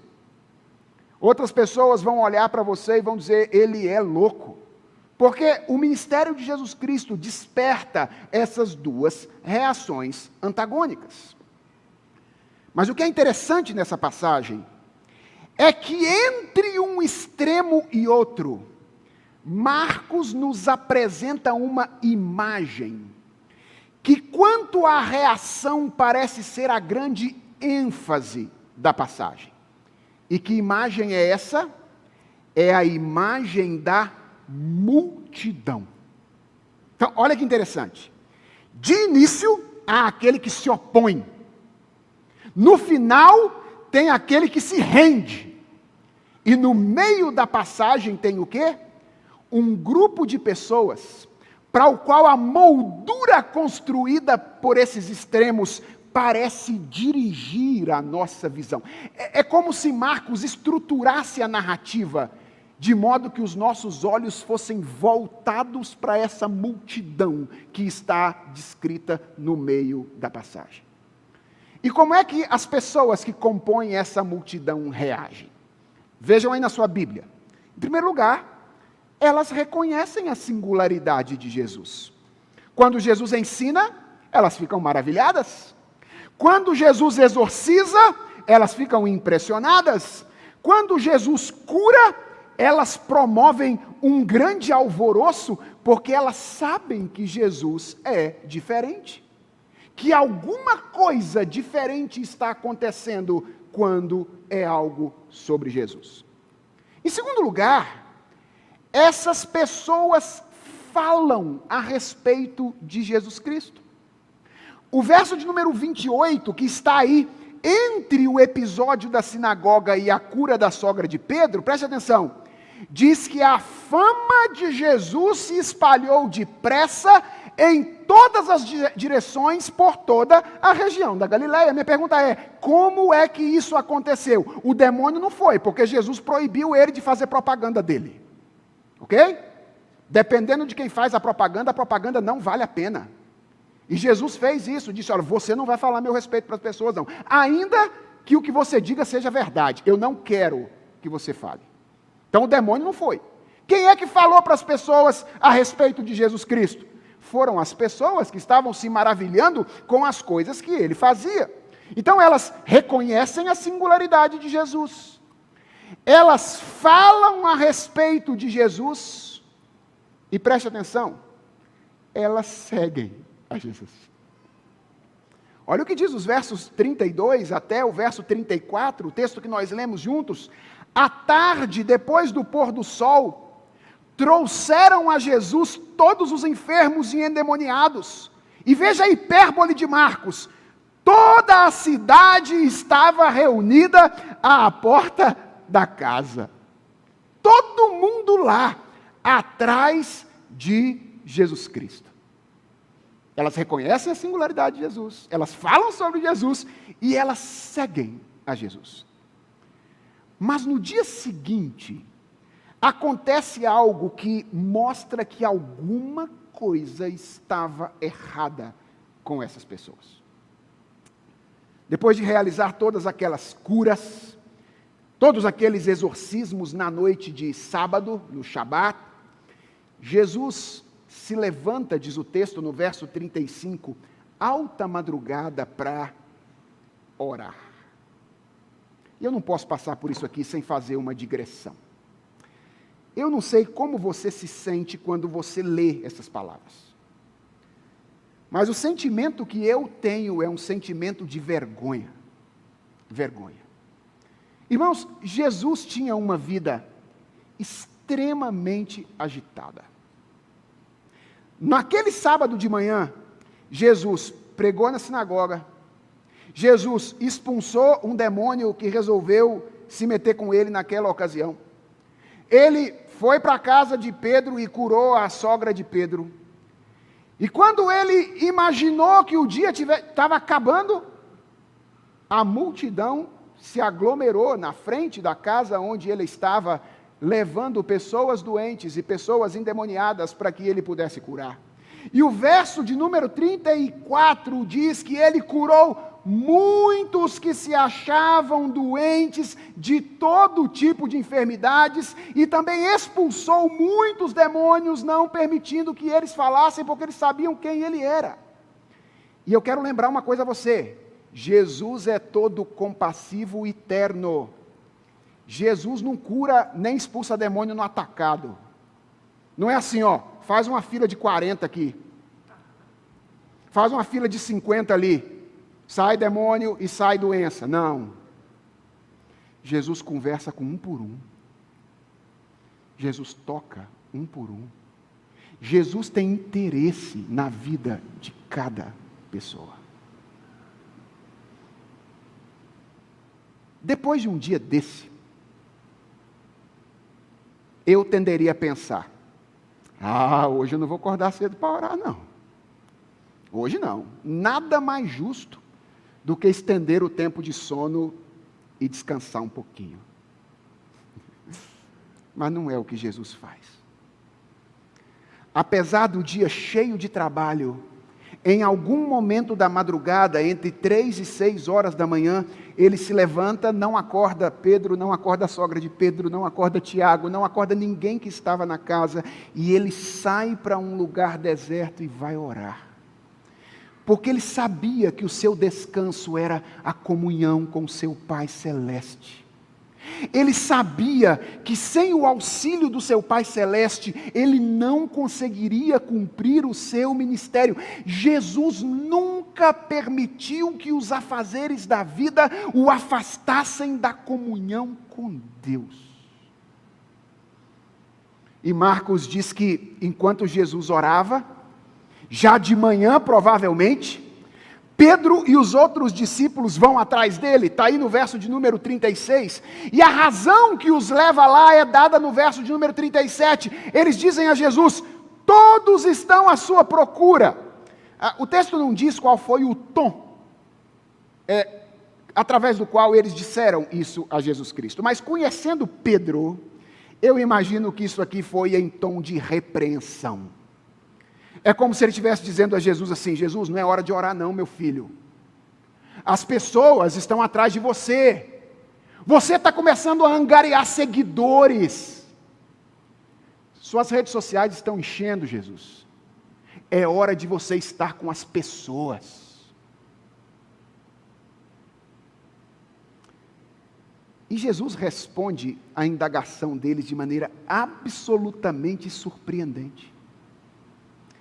Outras pessoas vão olhar para você e vão dizer, ele é louco. Porque o ministério de Jesus Cristo desperta essas duas reações antagônicas. Mas o que é interessante nessa passagem é que entre um extremo e outro, Marcos nos apresenta uma imagem que, quanto à reação, parece ser a grande ênfase da passagem. E que imagem é essa? É a imagem da multidão. Então, olha que interessante. De início, há aquele que se opõe. No final, tem aquele que se rende. E no meio da passagem tem o quê? Um grupo de pessoas para o qual a moldura construída por esses extremos parece dirigir a nossa visão. É como se Marcos estruturasse a narrativa de modo que os nossos olhos fossem voltados para essa multidão que está descrita no meio da passagem. E como é que as pessoas que compõem essa multidão reagem? Vejam aí na sua Bíblia. Em primeiro lugar, elas reconhecem a singularidade de Jesus. Quando Jesus ensina, elas ficam maravilhadas. Quando Jesus exorciza, elas ficam impressionadas. Quando Jesus cura, elas promovem um grande alvoroço, porque elas sabem que Jesus é diferente. Que alguma coisa diferente está acontecendo quando é algo sobre Jesus. Em segundo lugar, essas pessoas falam a respeito de Jesus Cristo. O verso de número 28, que está aí entre o episódio da sinagoga e a cura da sogra de Pedro, preste atenção, diz que a fama de Jesus se espalhou depressa em todas as direções por toda a região da Galileia. Minha pergunta é, como é que isso aconteceu? O demônio não foi, porque Jesus proibiu ele de fazer propaganda dele. Ok? Dependendo de quem faz a propaganda não vale a pena. E Jesus fez isso, disse, olha, você não vai falar a meu respeito para as pessoas não. Ainda que o que você diga seja verdade, eu não quero que você fale. Então o demônio não foi. Quem é que falou para as pessoas a respeito de Jesus Cristo? Foram as pessoas que estavam se maravilhando com as coisas que ele fazia. Então elas reconhecem a singularidade de Jesus. Elas falam a respeito de Jesus. E preste atenção, elas seguem a Jesus. Olha o que diz os versos 32 até o verso 34, o texto que nós lemos juntos. À tarde, depois do pôr do sol, trouxeram a Jesus todos os enfermos e endemoniados. E veja a hipérbole de Marcos. Toda a cidade estava reunida à porta da casa. Todo mundo lá, atrás de Jesus Cristo. Elas reconhecem a singularidade de Jesus, elas falam sobre Jesus e elas seguem a Jesus. Mas no dia seguinte, acontece algo que mostra que alguma coisa estava errada com essas pessoas. Depois de realizar todas aquelas curas, todos aqueles exorcismos na noite de sábado, no Shabat, Jesus se levanta, diz o texto no verso 35, alta madrugada para orar. E eu não posso passar por isso aqui sem fazer uma digressão. Eu não sei como você se sente quando você lê essas palavras. Mas o sentimento que eu tenho é um sentimento de vergonha. Vergonha. Irmãos, Jesus tinha uma vida extremamente agitada. Naquele sábado de manhã, Jesus pregou na sinagoga, Jesus expulsou um demônio que resolveu se meter com ele naquela ocasião. Ele foi para a casa de Pedro e curou a sogra de Pedro. E quando ele imaginou que o dia estava acabando, a multidão se aglomerou na frente da casa onde ele estava, levando pessoas doentes e pessoas endemoniadas para que ele pudesse curar. E o verso de número 34 diz que ele curou muitos que se achavam doentes de todo tipo de enfermidades e também expulsou muitos demônios, não permitindo que eles falassem, porque eles sabiam quem ele era. E eu quero lembrar uma coisa a você: Jesus é todo compassivo e terno. Jesus não cura nem expulsa demônio no atacado. Não é assim, ó, faz uma fila de 40 aqui. Faz uma fila de 50 ali. Sai demônio e sai doença. Não. Jesus conversa com um por um. Jesus toca um por um. Jesus tem interesse na vida de cada pessoa. Depois de um dia desse, eu tenderia a pensar, hoje eu não vou acordar cedo para orar, não. Hoje não. Nada mais justo do que estender o tempo de sono e descansar um pouquinho. Mas não é o que Jesus faz. Apesar do dia cheio de trabalho, em algum momento da madrugada, entre 3 e 6 horas da manhã, ele se levanta, não acorda Pedro, não acorda a sogra de Pedro, não acorda Tiago, não acorda ninguém que estava na casa, e ele sai para um lugar deserto e vai orar. Porque ele sabia que o seu descanso era a comunhão com o seu Pai Celeste. Ele sabia que sem o auxílio do seu Pai Celeste, ele não conseguiria cumprir o seu ministério. Jesus nunca permitiu que os afazeres da vida o afastassem da comunhão com Deus. E Marcos diz que enquanto Jesus orava, já de manhã provavelmente, Pedro e os outros discípulos vão atrás dele, está aí no verso de número 36, e a razão que os leva lá é dada no verso de número 37, eles dizem a Jesus, todos estão à sua procura. O texto não diz qual foi o tom, através do qual eles disseram isso a Jesus Cristo, mas conhecendo Pedro, eu imagino que isso aqui foi em tom de repreensão. É como se ele estivesse dizendo a Jesus assim, Jesus, não é hora de orar não, meu filho. As pessoas estão atrás de você. Você está começando a angariar seguidores. Suas redes sociais estão enchendo, Jesus. É hora de você estar com as pessoas. E Jesus responde à indagação deles de maneira absolutamente surpreendente.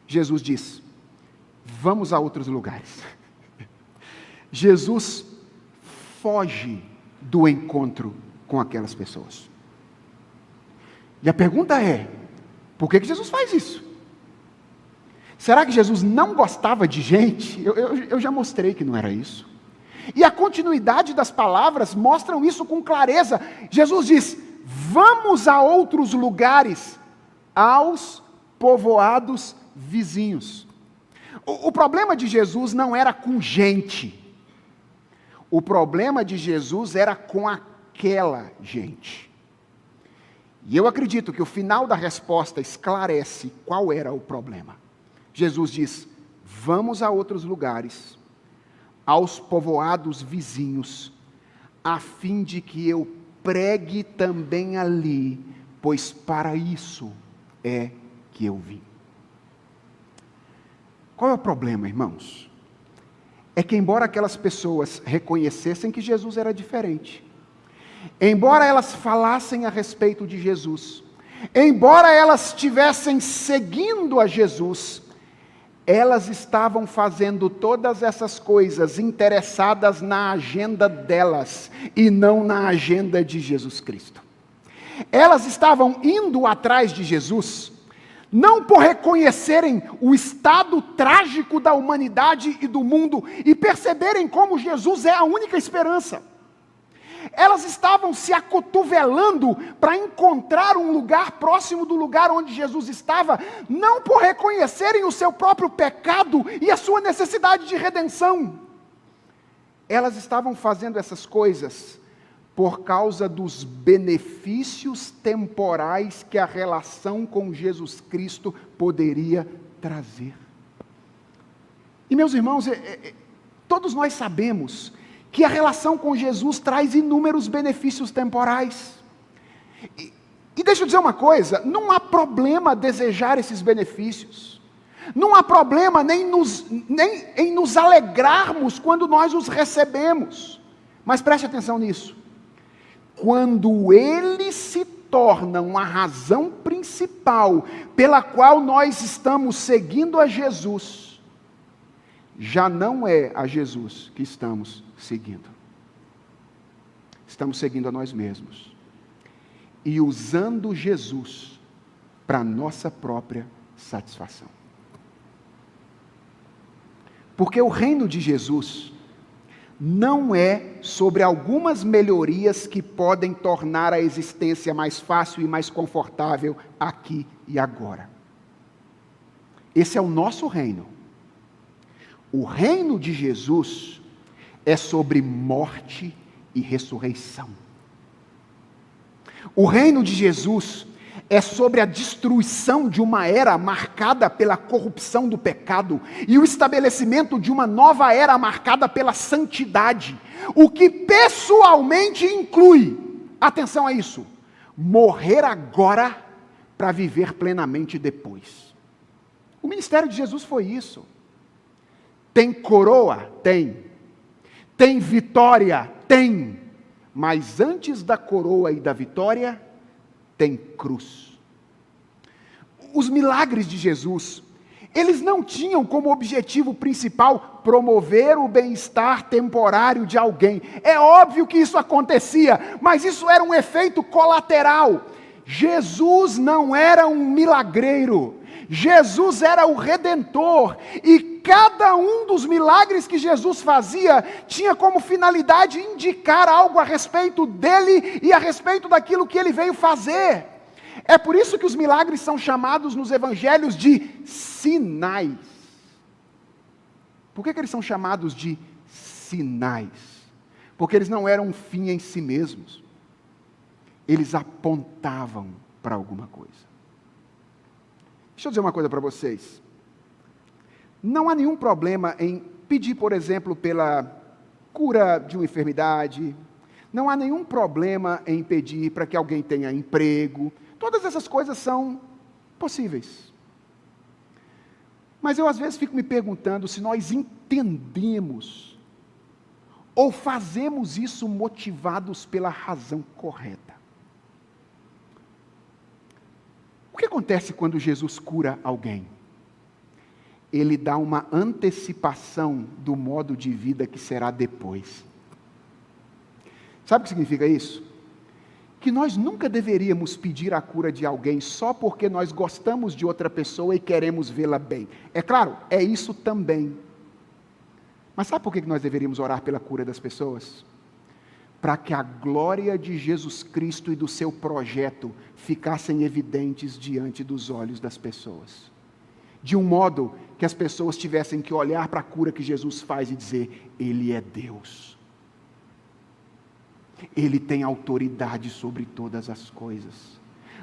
Jesus diz, vamos a outros lugares. Jesus foge do encontro com aquelas pessoas. E a pergunta é, por que Jesus faz isso? Será que Jesus não gostava de gente? Eu já mostrei que não era isso. E a continuidade das palavras mostram isso com clareza. Jesus diz, vamos a outros lugares, aos povoados vizinhos. O problema de Jesus não era com gente. O problema de Jesus era com aquela gente. E eu acredito que o final da resposta esclarece qual era o problema. Jesus diz, vamos a outros lugares, aos povoados vizinhos, a fim de que eu pregue também ali, pois para isso é que eu vim. Qual é o problema, irmãos? É que embora aquelas pessoas reconhecessem que Jesus era diferente, embora elas falassem a respeito de Jesus, embora elas estivessem seguindo a Jesus, elas estavam fazendo todas essas coisas interessadas na agenda delas e não na agenda de Jesus Cristo. Elas estavam indo atrás de Jesus, não por reconhecerem o estado trágico da humanidade e do mundo e perceberem como Jesus é a única esperança. Elas estavam se acotovelando para encontrar um lugar próximo do lugar onde Jesus estava, não por reconhecerem o seu próprio pecado e a sua necessidade de redenção. Elas estavam fazendo essas coisas por causa dos benefícios temporais que a relação com Jesus Cristo poderia trazer. E meus irmãos, todos nós sabemos que a relação com Jesus traz inúmeros benefícios temporais. E deixa eu dizer uma coisa, não há problema desejar esses benefícios. Não há problema nem em nos alegrarmos quando nós os recebemos. Mas preste atenção nisso. Quando eles se tornam a razão principal pela qual nós estamos seguindo a Jesus, já não é a Jesus que estamos seguindo. Estamos seguindo a nós mesmos. E usando Jesus para nossa própria satisfação. Porque o reino de Jesus não é sobre algumas melhorias que podem tornar a existência mais fácil e mais confortável aqui e agora. Esse é o nosso reino. O reino de Jesus é sobre morte e ressurreição. O reino de Jesus é sobre a destruição de uma era marcada pela corrupção do pecado e o estabelecimento de uma nova era marcada pela santidade, o que pessoalmente inclui, atenção a isso, morrer agora para viver plenamente depois. O ministério de Jesus foi isso. Tem coroa? Tem. Tem vitória? Tem. Mas antes da coroa e da vitória, tem cruz. Os milagres de Jesus, eles não tinham como objetivo principal promover o bem-estar temporário de alguém. É óbvio que isso acontecia, mas isso era um efeito colateral. Jesus não era um milagreiro. Jesus era o Redentor, e cada um dos milagres que Jesus fazia tinha como finalidade indicar algo a respeito dele e a respeito daquilo que ele veio fazer. É por isso que os milagres são chamados nos evangelhos de sinais. Por que eles são chamados de sinais? Porque eles não eram um fim em si mesmos. Eles apontavam para alguma coisa. Deixa eu dizer uma coisa para vocês. Não há nenhum problema em pedir, por exemplo, pela cura de uma enfermidade. Não há nenhum problema em pedir para que alguém tenha emprego. Todas essas coisas são possíveis. Mas eu às vezes fico me perguntando se nós entendemos ou fazemos isso motivados pela razão correta. O que acontece quando Jesus cura alguém? ele dá uma antecipação do modo de vida que será depois. Sabe o que significa isso? Que nós nunca deveríamos pedir a cura de alguém só porque nós gostamos de outra pessoa e queremos vê-la bem. É claro, é isso também. Mas sabe por que nós deveríamos orar pela cura das pessoas? Para que a glória de Jesus Cristo e do seu projeto ficassem evidentes diante dos olhos das pessoas. De um modo que as pessoas tivessem que olhar para a cura que Jesus faz e dizer: Ele é Deus. Ele tem autoridade sobre todas as coisas.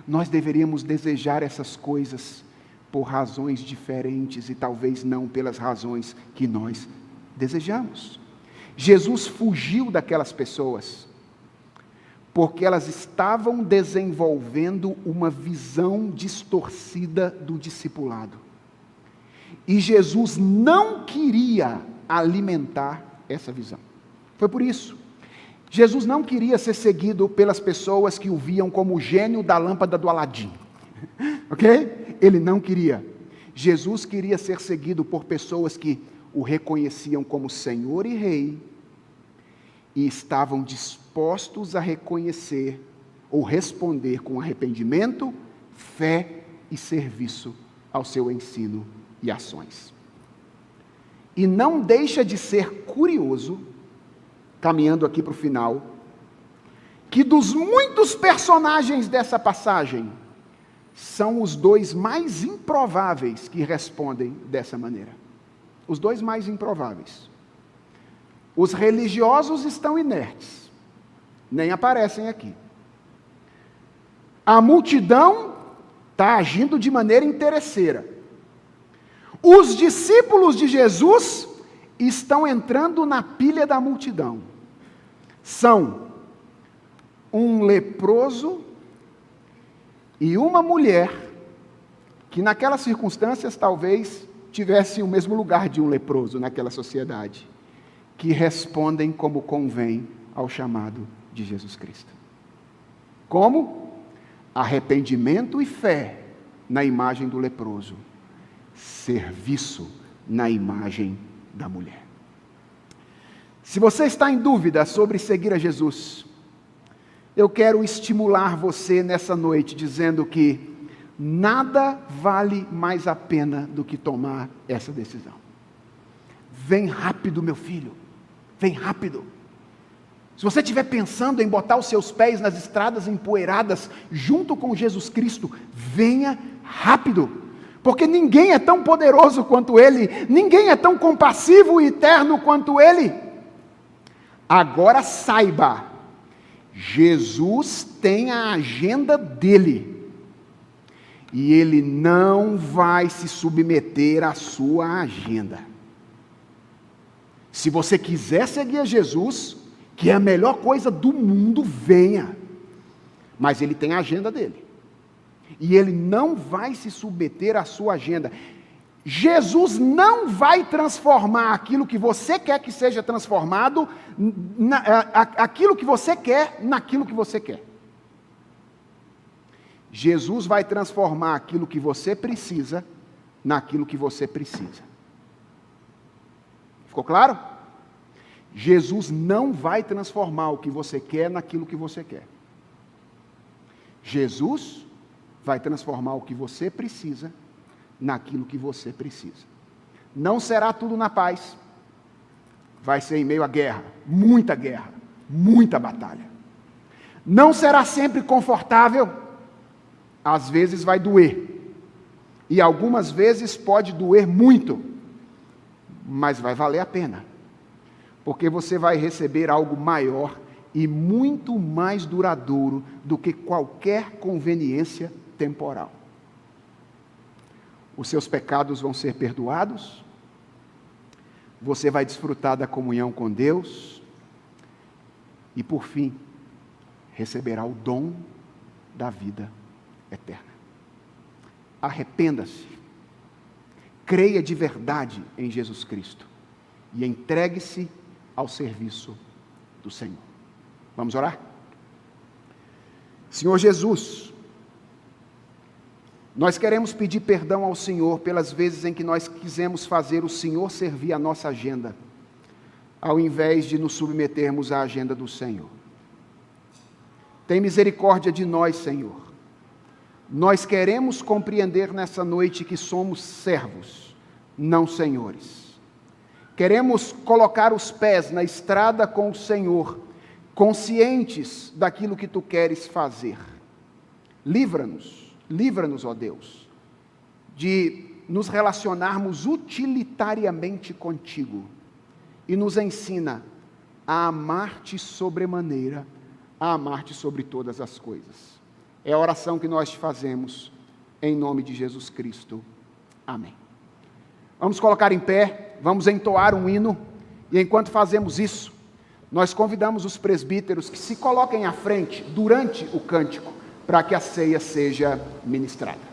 Nós deveríamos desejar essas coisas por razões diferentes e talvez não pelas razões que nós desejamos. Jesus fugiu daquelas pessoas porque elas estavam desenvolvendo uma visão distorcida do discipulado. E Jesus não queria alimentar essa visão. Foi por isso. Jesus não queria ser seguido pelas pessoas que o viam como o gênio da lâmpada do Aladim. Ok? Ele não queria. Jesus queria ser seguido por pessoas que o reconheciam como Senhor e Rei e estavam dispostos a reconhecer ou responder com arrependimento, fé e serviço ao seu ensino e ações. E não deixa de ser curioso, caminhando aqui para o final, que dos muitos personagens dessa passagem, são os dois mais improváveis que respondem dessa maneira. Os dois mais improváveis. Os religiosos estão inertes, nem aparecem aqui. A multidão está agindo de maneira interesseira. Os discípulos de Jesus estão entrando na pilha da multidão. São um leproso e uma mulher que naquelas circunstâncias talvez tivesse o mesmo lugar de um leproso naquela sociedade, que respondem como convém ao chamado de Jesus Cristo. Como? Arrependimento e fé na imagem do leproso, serviço na imagem da mulher. Se você está em dúvida sobre seguir a Jesus, eu quero estimular você nessa noite, dizendo que nada vale mais a pena do que tomar essa decisão. Vem rápido, meu filho, vem rápido. Se você estiver pensando em botar os seus pés nas estradas empoeiradas, junto com Jesus Cristo, venha rápido. Porque ninguém é tão poderoso quanto Ele, ninguém é tão compassivo e eterno quanto Ele. Agora saiba, Jesus tem a agenda dele, e Ele não vai se submeter à sua agenda. Se você quiser seguir a Jesus, que é a melhor coisa do mundo, venha. Mas Ele tem a agenda dele. E Ele não vai se submeter à sua agenda. Jesus não vai transformar aquilo que você quer que seja transformado, aquilo que você quer, naquilo que você quer. Jesus vai transformar aquilo que você precisa, naquilo que você precisa. Ficou claro? Jesus não vai transformar o que você quer naquilo que você quer. Jesus vai transformar o que você precisa naquilo que você precisa. Não será tudo na paz. Vai ser em meio à guerra, muita batalha. Não será sempre confortável. Às vezes vai doer. E algumas vezes pode doer muito. Mas vai valer a pena. Porque você vai receber algo maior e muito mais duradouro do que qualquer conveniência temporal. Os seus pecados vão ser perdoados, você vai desfrutar da comunhão com Deus, e por fim, receberá o dom da vida eterna. Arrependa-se, creia de verdade em Jesus Cristo, e entregue-se ao serviço do Senhor. Vamos orar? Senhor Jesus, Nós queremos pedir perdão ao Senhor pelas vezes em que nós quisemos fazer o Senhor servir a nossa agenda, ao invés de nos submetermos à agenda do Senhor. Tem misericórdia de nós, Senhor. Nós queremos compreender nessa noite que somos servos, não senhores. Queremos colocar os pés na estrada com o Senhor, conscientes daquilo que Tu queres fazer. Livra-nos, ó Deus, de nos relacionarmos utilitariamente contigo e nos ensina a amar-te sobremaneira, a amar-te sobre todas as coisas. É a oração que nós te fazemos em nome de Jesus Cristo. Amém. Vamos colocar em pé, vamos entoar um hino, e enquanto fazemos isso, nós convidamos os presbíteros que se coloquem à frente durante o cântico, para que a ceia seja ministrada.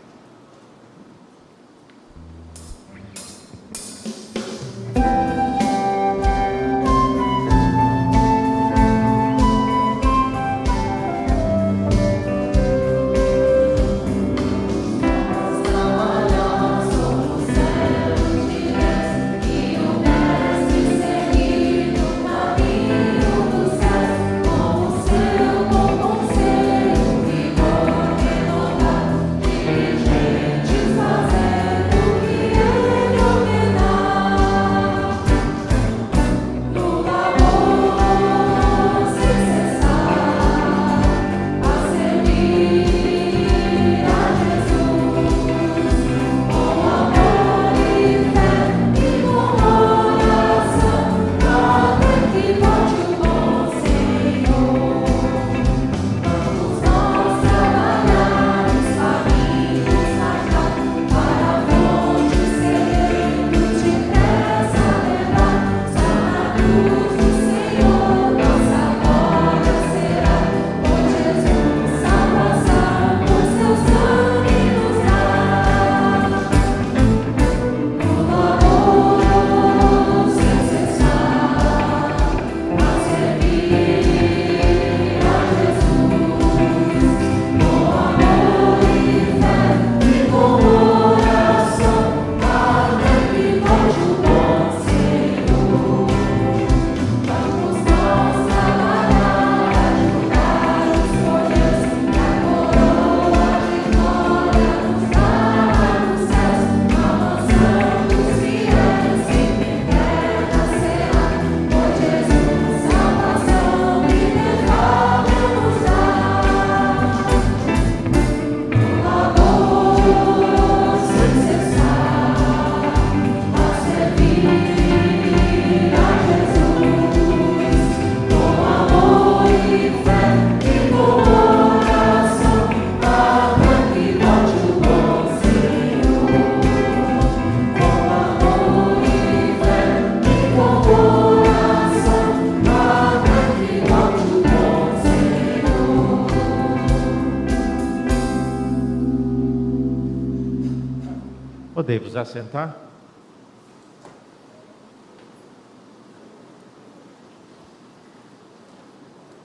Podemos assentar?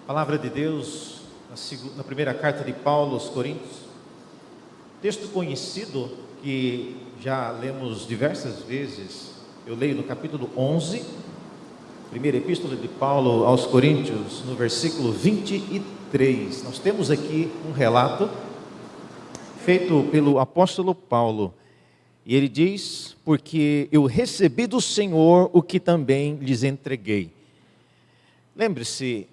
Palavra de Deus, na primeira carta de Paulo aos Coríntios, texto conhecido que já lemos diversas vezes. Eu leio no capítulo 11, primeira epístola de Paulo aos Coríntios, no versículo 23. Nós temos aqui um relato feito pelo apóstolo Paulo. E ele diz: porque eu recebi do Senhor o que também lhes entreguei. Lembre-se,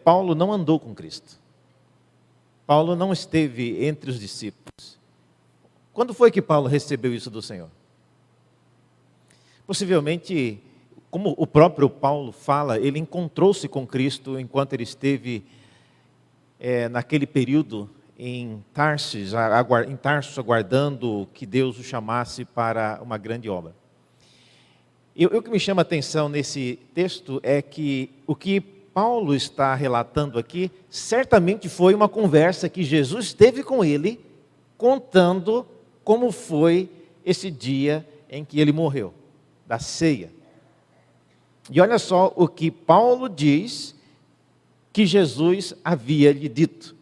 Paulo não andou com Cristo. Paulo não esteve entre os discípulos. Quando foi que Paulo recebeu isso do Senhor? Possivelmente, como o próprio Paulo fala, ele encontrou-se com Cristo enquanto ele esteve naquele período em Tarsis, aguardando que Deus o chamasse para uma grande obra. O que me chama a atenção nesse texto é que o que Paulo está relatando aqui, certamente foi uma conversa que Jesus teve com ele, contando como foi esse dia em que ele morreu, da ceia. E olha só o que Paulo diz que Jesus havia lhe dito.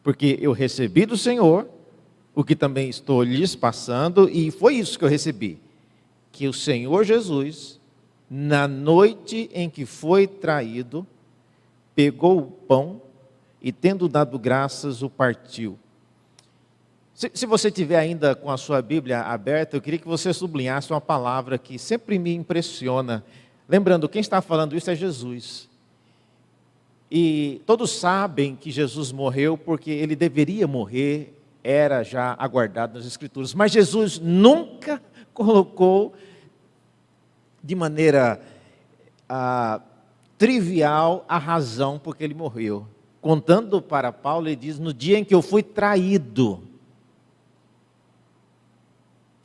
porque eu recebi do Senhor o que também estou lhes passando, e foi isso que eu recebi, que o Senhor Jesus, na noite em que foi traído, pegou o pão e, tendo dado graças, o partiu. Se você tiver ainda com a sua Bíblia aberta, eu queria que você sublinhasse uma palavra que sempre me impressiona. Lembrando, quem está falando isso é Jesus. E todos sabem que Jesus morreu porque ele deveria morrer, era já aguardado nas Escrituras. Mas Jesus nunca colocou de maneira trivial a razão por que ele morreu. Contando para Paulo, ele diz, no dia em que eu fui traído.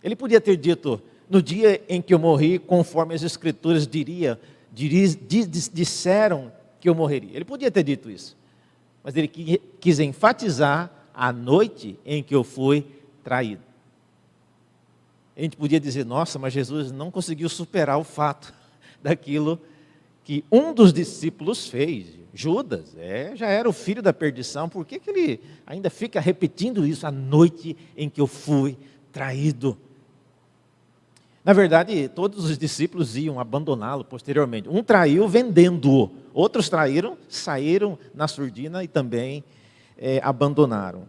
Ele podia ter dito, no dia em que eu morri, conforme as Escrituras disseram que eu morreria. Ele podia ter dito isso. Mas ele quis enfatizar a noite em que eu fui traído. A gente podia dizer, nossa, mas Jesus não conseguiu superar o fato daquilo que um dos discípulos fez. Judas, já era o filho da perdição, por que ele ainda fica repetindo isso, a noite em que eu fui traído? Na verdade, todos os discípulos iam abandoná-lo posteriormente. Um traiu vendendo-o, outros traíram, saíram na surdina e também abandonaram.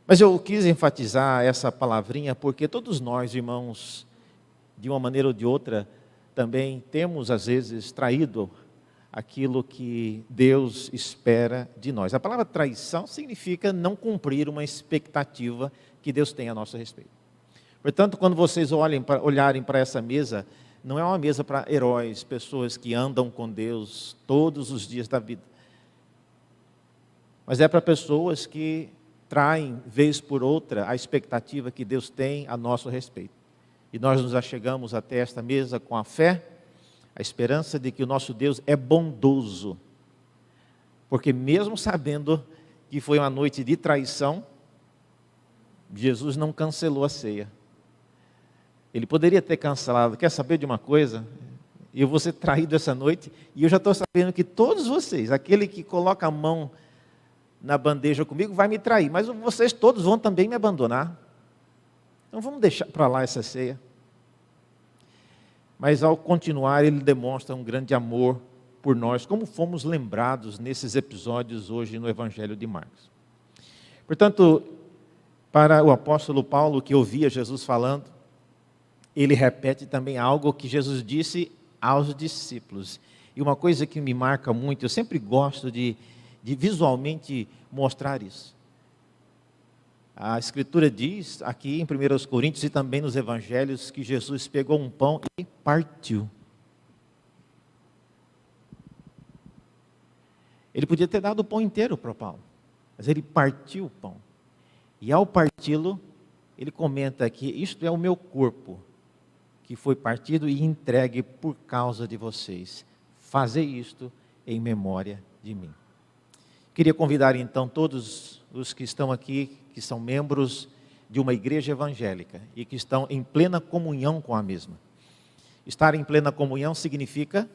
Mas eu quis enfatizar essa palavrinha porque todos nós, irmãos, de uma maneira ou de outra, também temos às vezes traído aquilo que Deus espera de nós. A palavra traição significa não cumprir uma expectativa que Deus tem a nosso respeito. Portanto, quando vocês olharem para essa mesa, não é uma mesa para heróis, pessoas que andam com Deus todos os dias da vida. Mas é para pessoas que traem, vez por outra, a expectativa que Deus tem a nosso respeito. E nós nos achegamos até esta mesa com a fé, a esperança de que o nosso Deus é bondoso. Porque mesmo sabendo que foi uma noite de traição, Jesus não cancelou a ceia. Ele poderia ter cancelado, quer saber de uma coisa? Eu vou ser traído essa noite, e eu já estou sabendo que todos vocês, aquele que coloca a mão na bandeja comigo, vai me trair, mas vocês todos vão também me abandonar. Então vamos deixar para lá essa ceia. Mas ao continuar, ele demonstra um grande amor por nós, como fomos lembrados nesses episódios hoje no Evangelho de Marcos. Portanto, para o apóstolo Paulo, que ouvia Jesus falando, ele repete também algo que Jesus disse aos discípulos. E uma coisa que me marca muito, eu sempre gosto de visualmente mostrar isso. A Escritura diz aqui em 1 Coríntios e também nos Evangelhos que Jesus pegou um pão e partiu. Ele podia ter dado o pão inteiro para Paulo, mas ele partiu o pão. E ao parti-lo, ele comenta que isto é o meu corpo, que foi partido e entregue por causa de vocês. Fazei isto em memória de mim. Queria convidar então todos os que estão aqui, que são membros de uma igreja evangélica e que estão em plena comunhão com a mesma. Estar em plena comunhão significa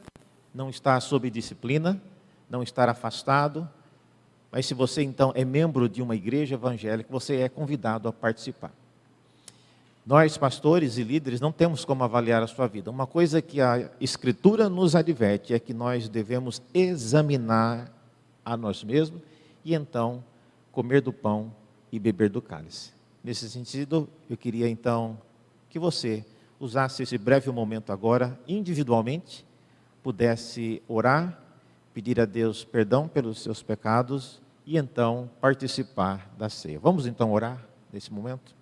não estar sob disciplina, não estar afastado, mas se você então é membro de uma igreja evangélica, você é convidado a participar. Nós, pastores e líderes, não temos como avaliar a sua vida. Uma coisa que a Escritura nos adverte é que nós devemos examinar a nós mesmos e então comer do pão e beber do cálice. Nesse sentido, eu queria então que você usasse esse breve momento agora, individualmente, pudesse orar, pedir a Deus perdão pelos seus pecados e então participar da ceia. Vamos então orar nesse momento?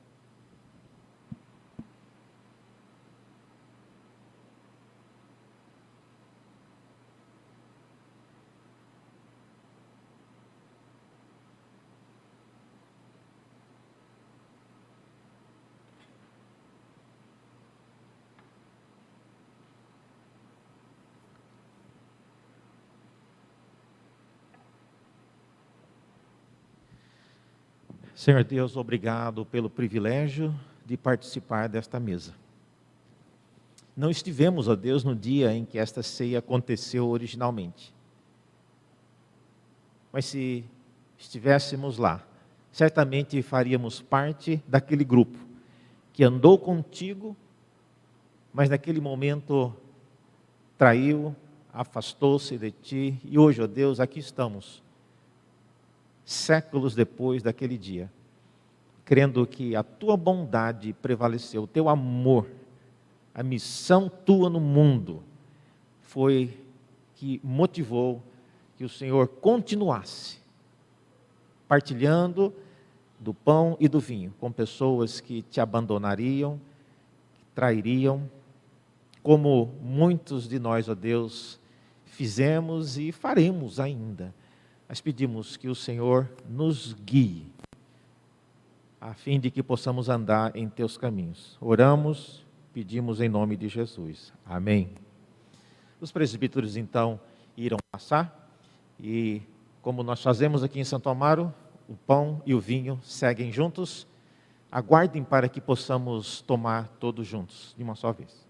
Senhor Deus, obrigado pelo privilégio de participar desta mesa. Não estivemos, ó Deus, no dia em que esta ceia aconteceu originalmente. Mas se estivéssemos lá, certamente faríamos parte daquele grupo que andou contigo, mas naquele momento traiu, afastou-se de ti, e hoje, ó Deus, aqui estamos, séculos depois daquele dia, crendo que a tua bondade prevaleceu, o teu amor, a missão tua no mundo, foi que motivou que o Senhor continuasse partilhando do pão e do vinho com pessoas que te abandonariam, que trairiam, como muitos de nós, ó Deus, fizemos e faremos ainda. Mas pedimos que o Senhor nos guie, a fim de que possamos andar em teus caminhos. Oramos, pedimos em nome de Jesus. Amém. Os presbíteros, então, irão passar, e como nós fazemos aqui em Santo Amaro, o pão e o vinho seguem juntos. Aguardem para que possamos tomar todos juntos, de uma só vez.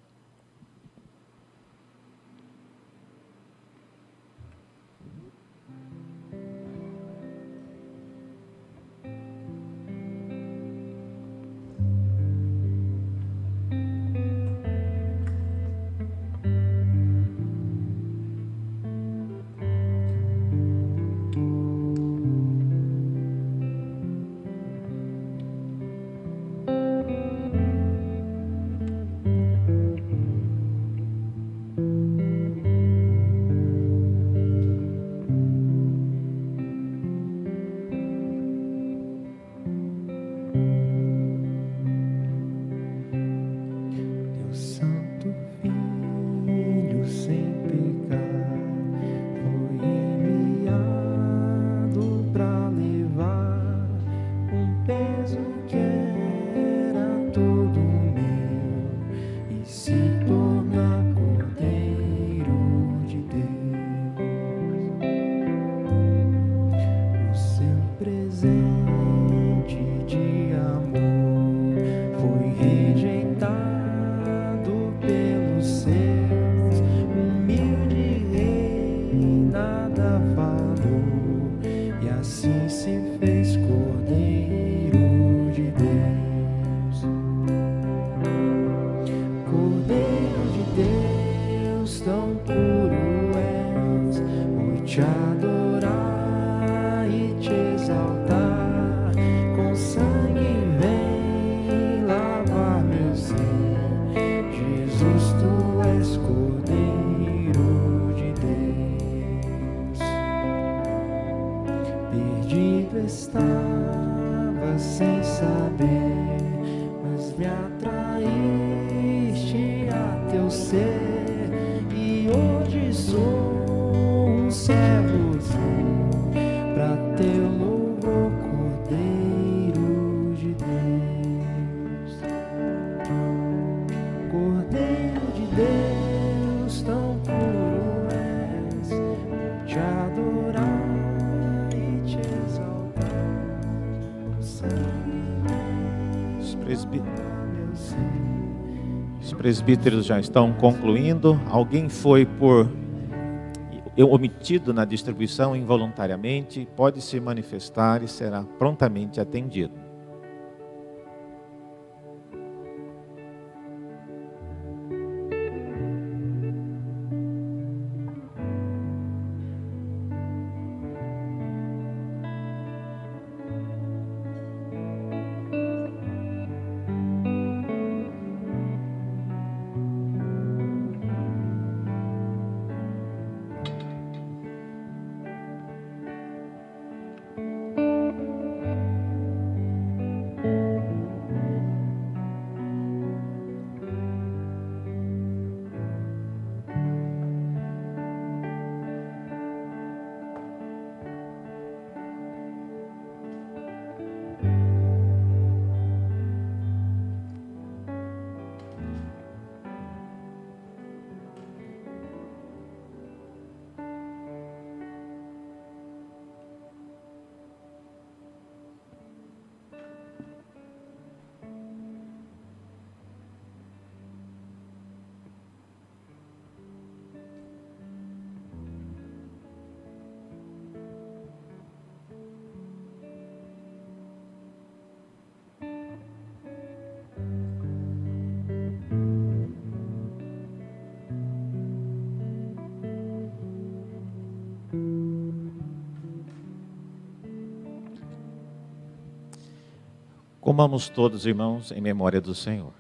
Os presbíteros já estão concluindo. Alguém foi omitido na distribuição involuntariamente, pode se manifestar e será prontamente atendido. Comamos todos, irmãos, em memória do Senhor.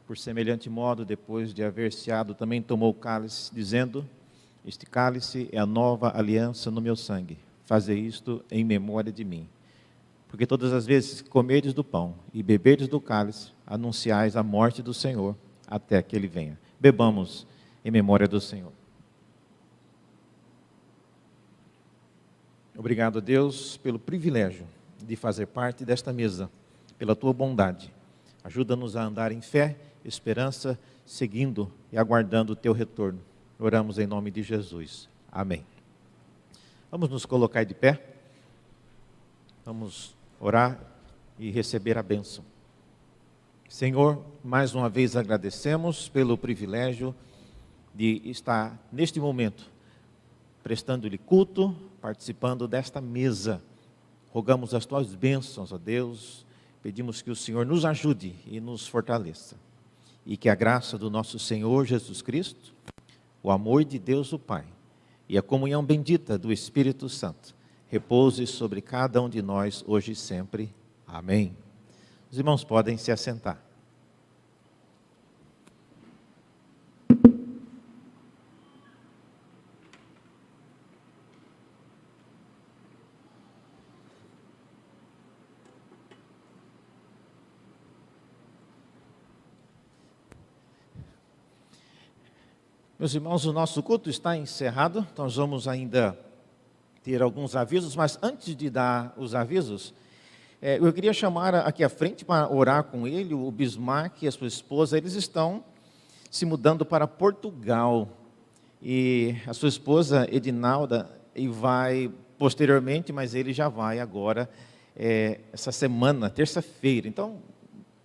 Por semelhante modo, depois de haver ceado, também tomou o cálice, dizendo: este cálice é a nova aliança no meu sangue. Fazei isto em memória de mim. Porque todas as vezes que comerdes do pão e beberdes do cálice, anunciais a morte do Senhor, até que Ele venha. Bebamos em memória do Senhor. Obrigado, Deus, pelo privilégio de fazer parte desta mesa, pela Tua bondade. Ajuda-nos a andar em fé, esperança, seguindo e aguardando o Teu retorno. Oramos em nome de Jesus. Amém. Vamos nos colocar de pé. Vamos orar e receber a bênção. Senhor, mais uma vez agradecemos pelo privilégio de estar neste momento prestando-lhe culto, participando desta mesa. Rogamos as Tuas bênçãos, ó Deus, pedimos que o Senhor nos ajude e nos fortaleça. E que a graça do nosso Senhor Jesus Cristo, o amor de Deus o Pai e a comunhão bendita do Espírito Santo repouse sobre cada um de nós hoje e sempre. Amém. Os irmãos podem se assentar. Meus irmãos, o nosso culto está encerrado, nós vamos ainda ter alguns avisos, mas antes de dar os avisos, eu queria chamar aqui à frente para orar com ele, o Bismarck e a sua esposa. Eles estão se mudando para Portugal, e a sua esposa Edinalda e vai posteriormente, mas ele já vai agora, essa semana, terça-feira. Então,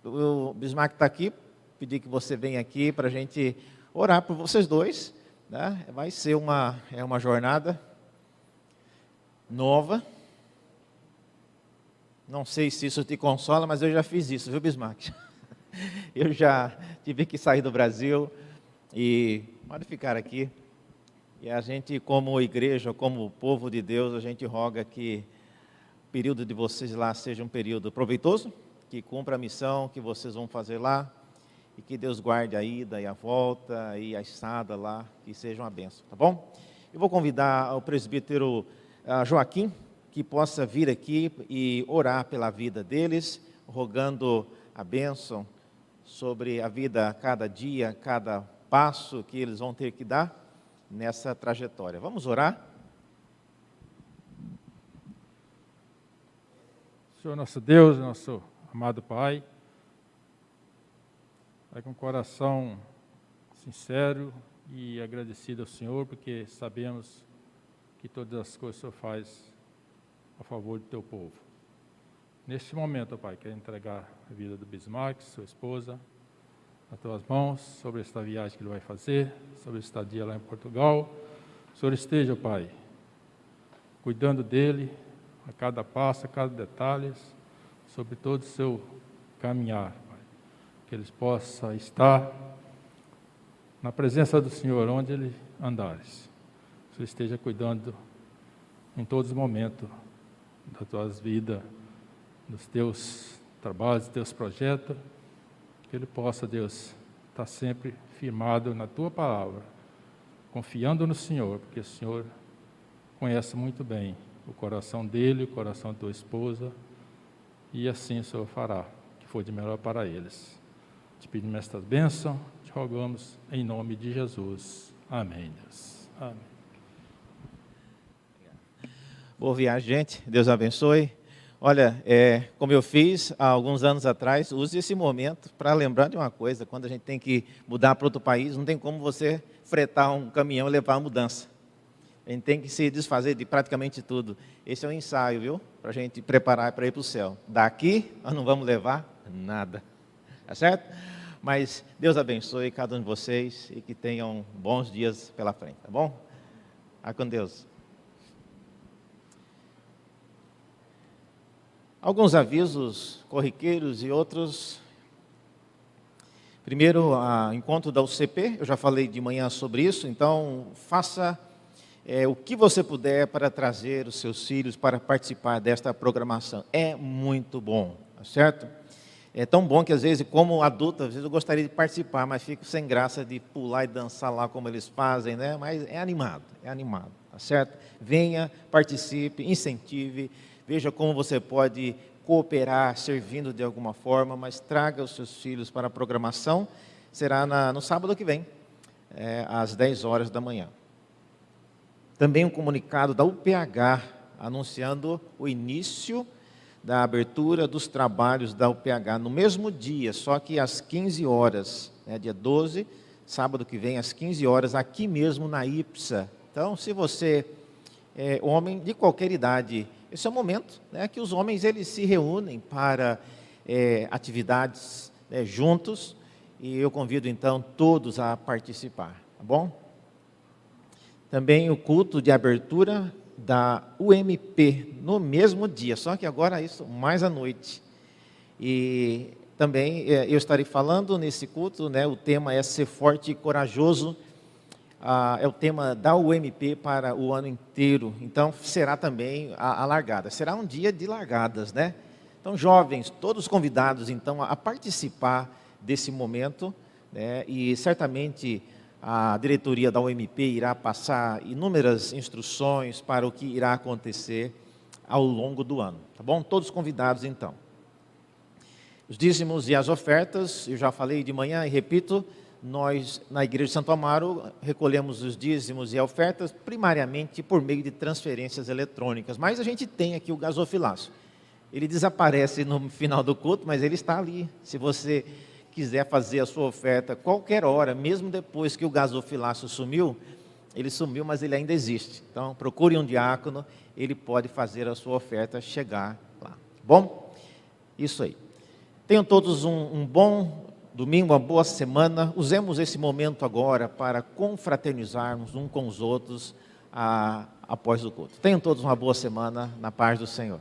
o Bismarck está aqui, pedi que você venha aqui para a gente orar por vocês dois, né? Vai ser uma jornada nova. Não sei se isso te consola, mas eu já fiz isso, viu, Bismarck? Eu já tive que sair do Brasil e pode ficar aqui. E a gente, como igreja, como povo de Deus, a gente roga que o período de vocês lá seja um período proveitoso, que cumpra a missão que vocês vão fazer lá. E que Deus guarde a ida e a volta e a estada lá, que seja uma bênção, tá bom? Eu vou convidar o presbítero Joaquim, que possa vir aqui e orar pela vida deles, rogando a bênção sobre a vida, cada dia, cada passo que eles vão ter que dar nessa trajetória. Vamos orar? Senhor nosso Deus, nosso amado Pai, vai com o coração sincero e agradecido ao Senhor, porque sabemos que todas as coisas o Senhor faz a favor do Teu povo. Neste momento, Pai, quero entregar a vida do Bismarck, sua esposa, nas Tuas mãos, sobre esta viagem que ele vai fazer, sobre a estadia lá em Portugal. O Senhor esteja, Pai, cuidando dele, a cada passo, a cada detalhe, sobre todo o seu caminhar. Que eles possam estar na presença do Senhor, onde Ele andares. Que o Senhor esteja cuidando em todos os momentos das tuas vidas, dos teus trabalhos, dos teus projetos. Que Ele possa, Deus, estar sempre firmado na Tua palavra, confiando no Senhor, porque o Senhor conhece muito bem o coração dele, o coração da tua esposa, e assim o Senhor fará, que for de melhor para eles. Te pedimos estas bênçãos, te rogamos em nome de Jesus. Amém, Deus. Amém. Boa viagem, gente. Deus abençoe. Olha, como eu fiz há alguns anos atrás, use esse momento para lembrar de uma coisa. Quando a gente tem que mudar para outro país, não tem como você fretar um caminhão e levar a mudança. A gente tem que se desfazer de praticamente tudo. Esse é um ensaio, viu? Para a gente preparar para ir para o céu. Daqui, nós não vamos levar nada. Tá certo? Mas Deus abençoe cada um de vocês e que tenham bons dias pela frente, tá bom? Vá com Deus. Alguns avisos corriqueiros e outros. Primeiro, o encontro da UCP, eu já falei de manhã sobre isso, então faça o que você puder para trazer os seus filhos para participar desta programação. É muito bom, tá certo? É tão bom que às vezes, como adulto, às vezes eu gostaria de participar, mas fico sem graça de pular e dançar lá como eles fazem, né? Mas é animado, tá certo? Venha, participe, incentive, veja como você pode cooperar, servindo de alguma forma, mas traga os seus filhos para a programação. Será no sábado que vem, às 10 horas da manhã. Também um comunicado da UPH, anunciando o início da abertura dos trabalhos da UPH no mesmo dia, só que às 15 horas, dia 12, sábado que vem, às 15 horas, aqui mesmo na IPSA. Então, se você é homem de qualquer idade, esse é o momento, né, que os homens eles se reúnem para atividades juntos, e eu convido então todos a participar, tá bom? Também o culto de abertura da UMP no mesmo dia, só que agora isso mais à noite. E também eu estarei falando nesse culto, né, o tema é Ser Forte e Corajoso, é o tema da UMP para o ano inteiro, então será também a largada, será um dia de largadas, né? Então jovens, todos convidados então a participar desse momento, né, e certamente a diretoria da UMP irá passar inúmeras instruções para o que irá acontecer ao longo do ano, tá bom? Todos convidados então. Os dízimos e as ofertas, eu já falei de manhã e repito, nós na Igreja de Santo Amaro recolhemos os dízimos e ofertas primariamente por meio de transferências eletrônicas, mas a gente tem aqui o gasofilaço. Ele desaparece no final do culto, mas ele está ali. Se você quiser fazer a sua oferta qualquer hora, mesmo depois que o gasofilaço sumiu, ele sumiu, mas ele ainda existe. Então, procure um diácono, ele pode fazer a sua oferta chegar lá. Bom? Isso aí. Tenham todos um bom domingo, uma boa semana. Usemos esse momento agora para confraternizarmos uns com os outros após o culto. Tenham todos uma boa semana, na paz do Senhor.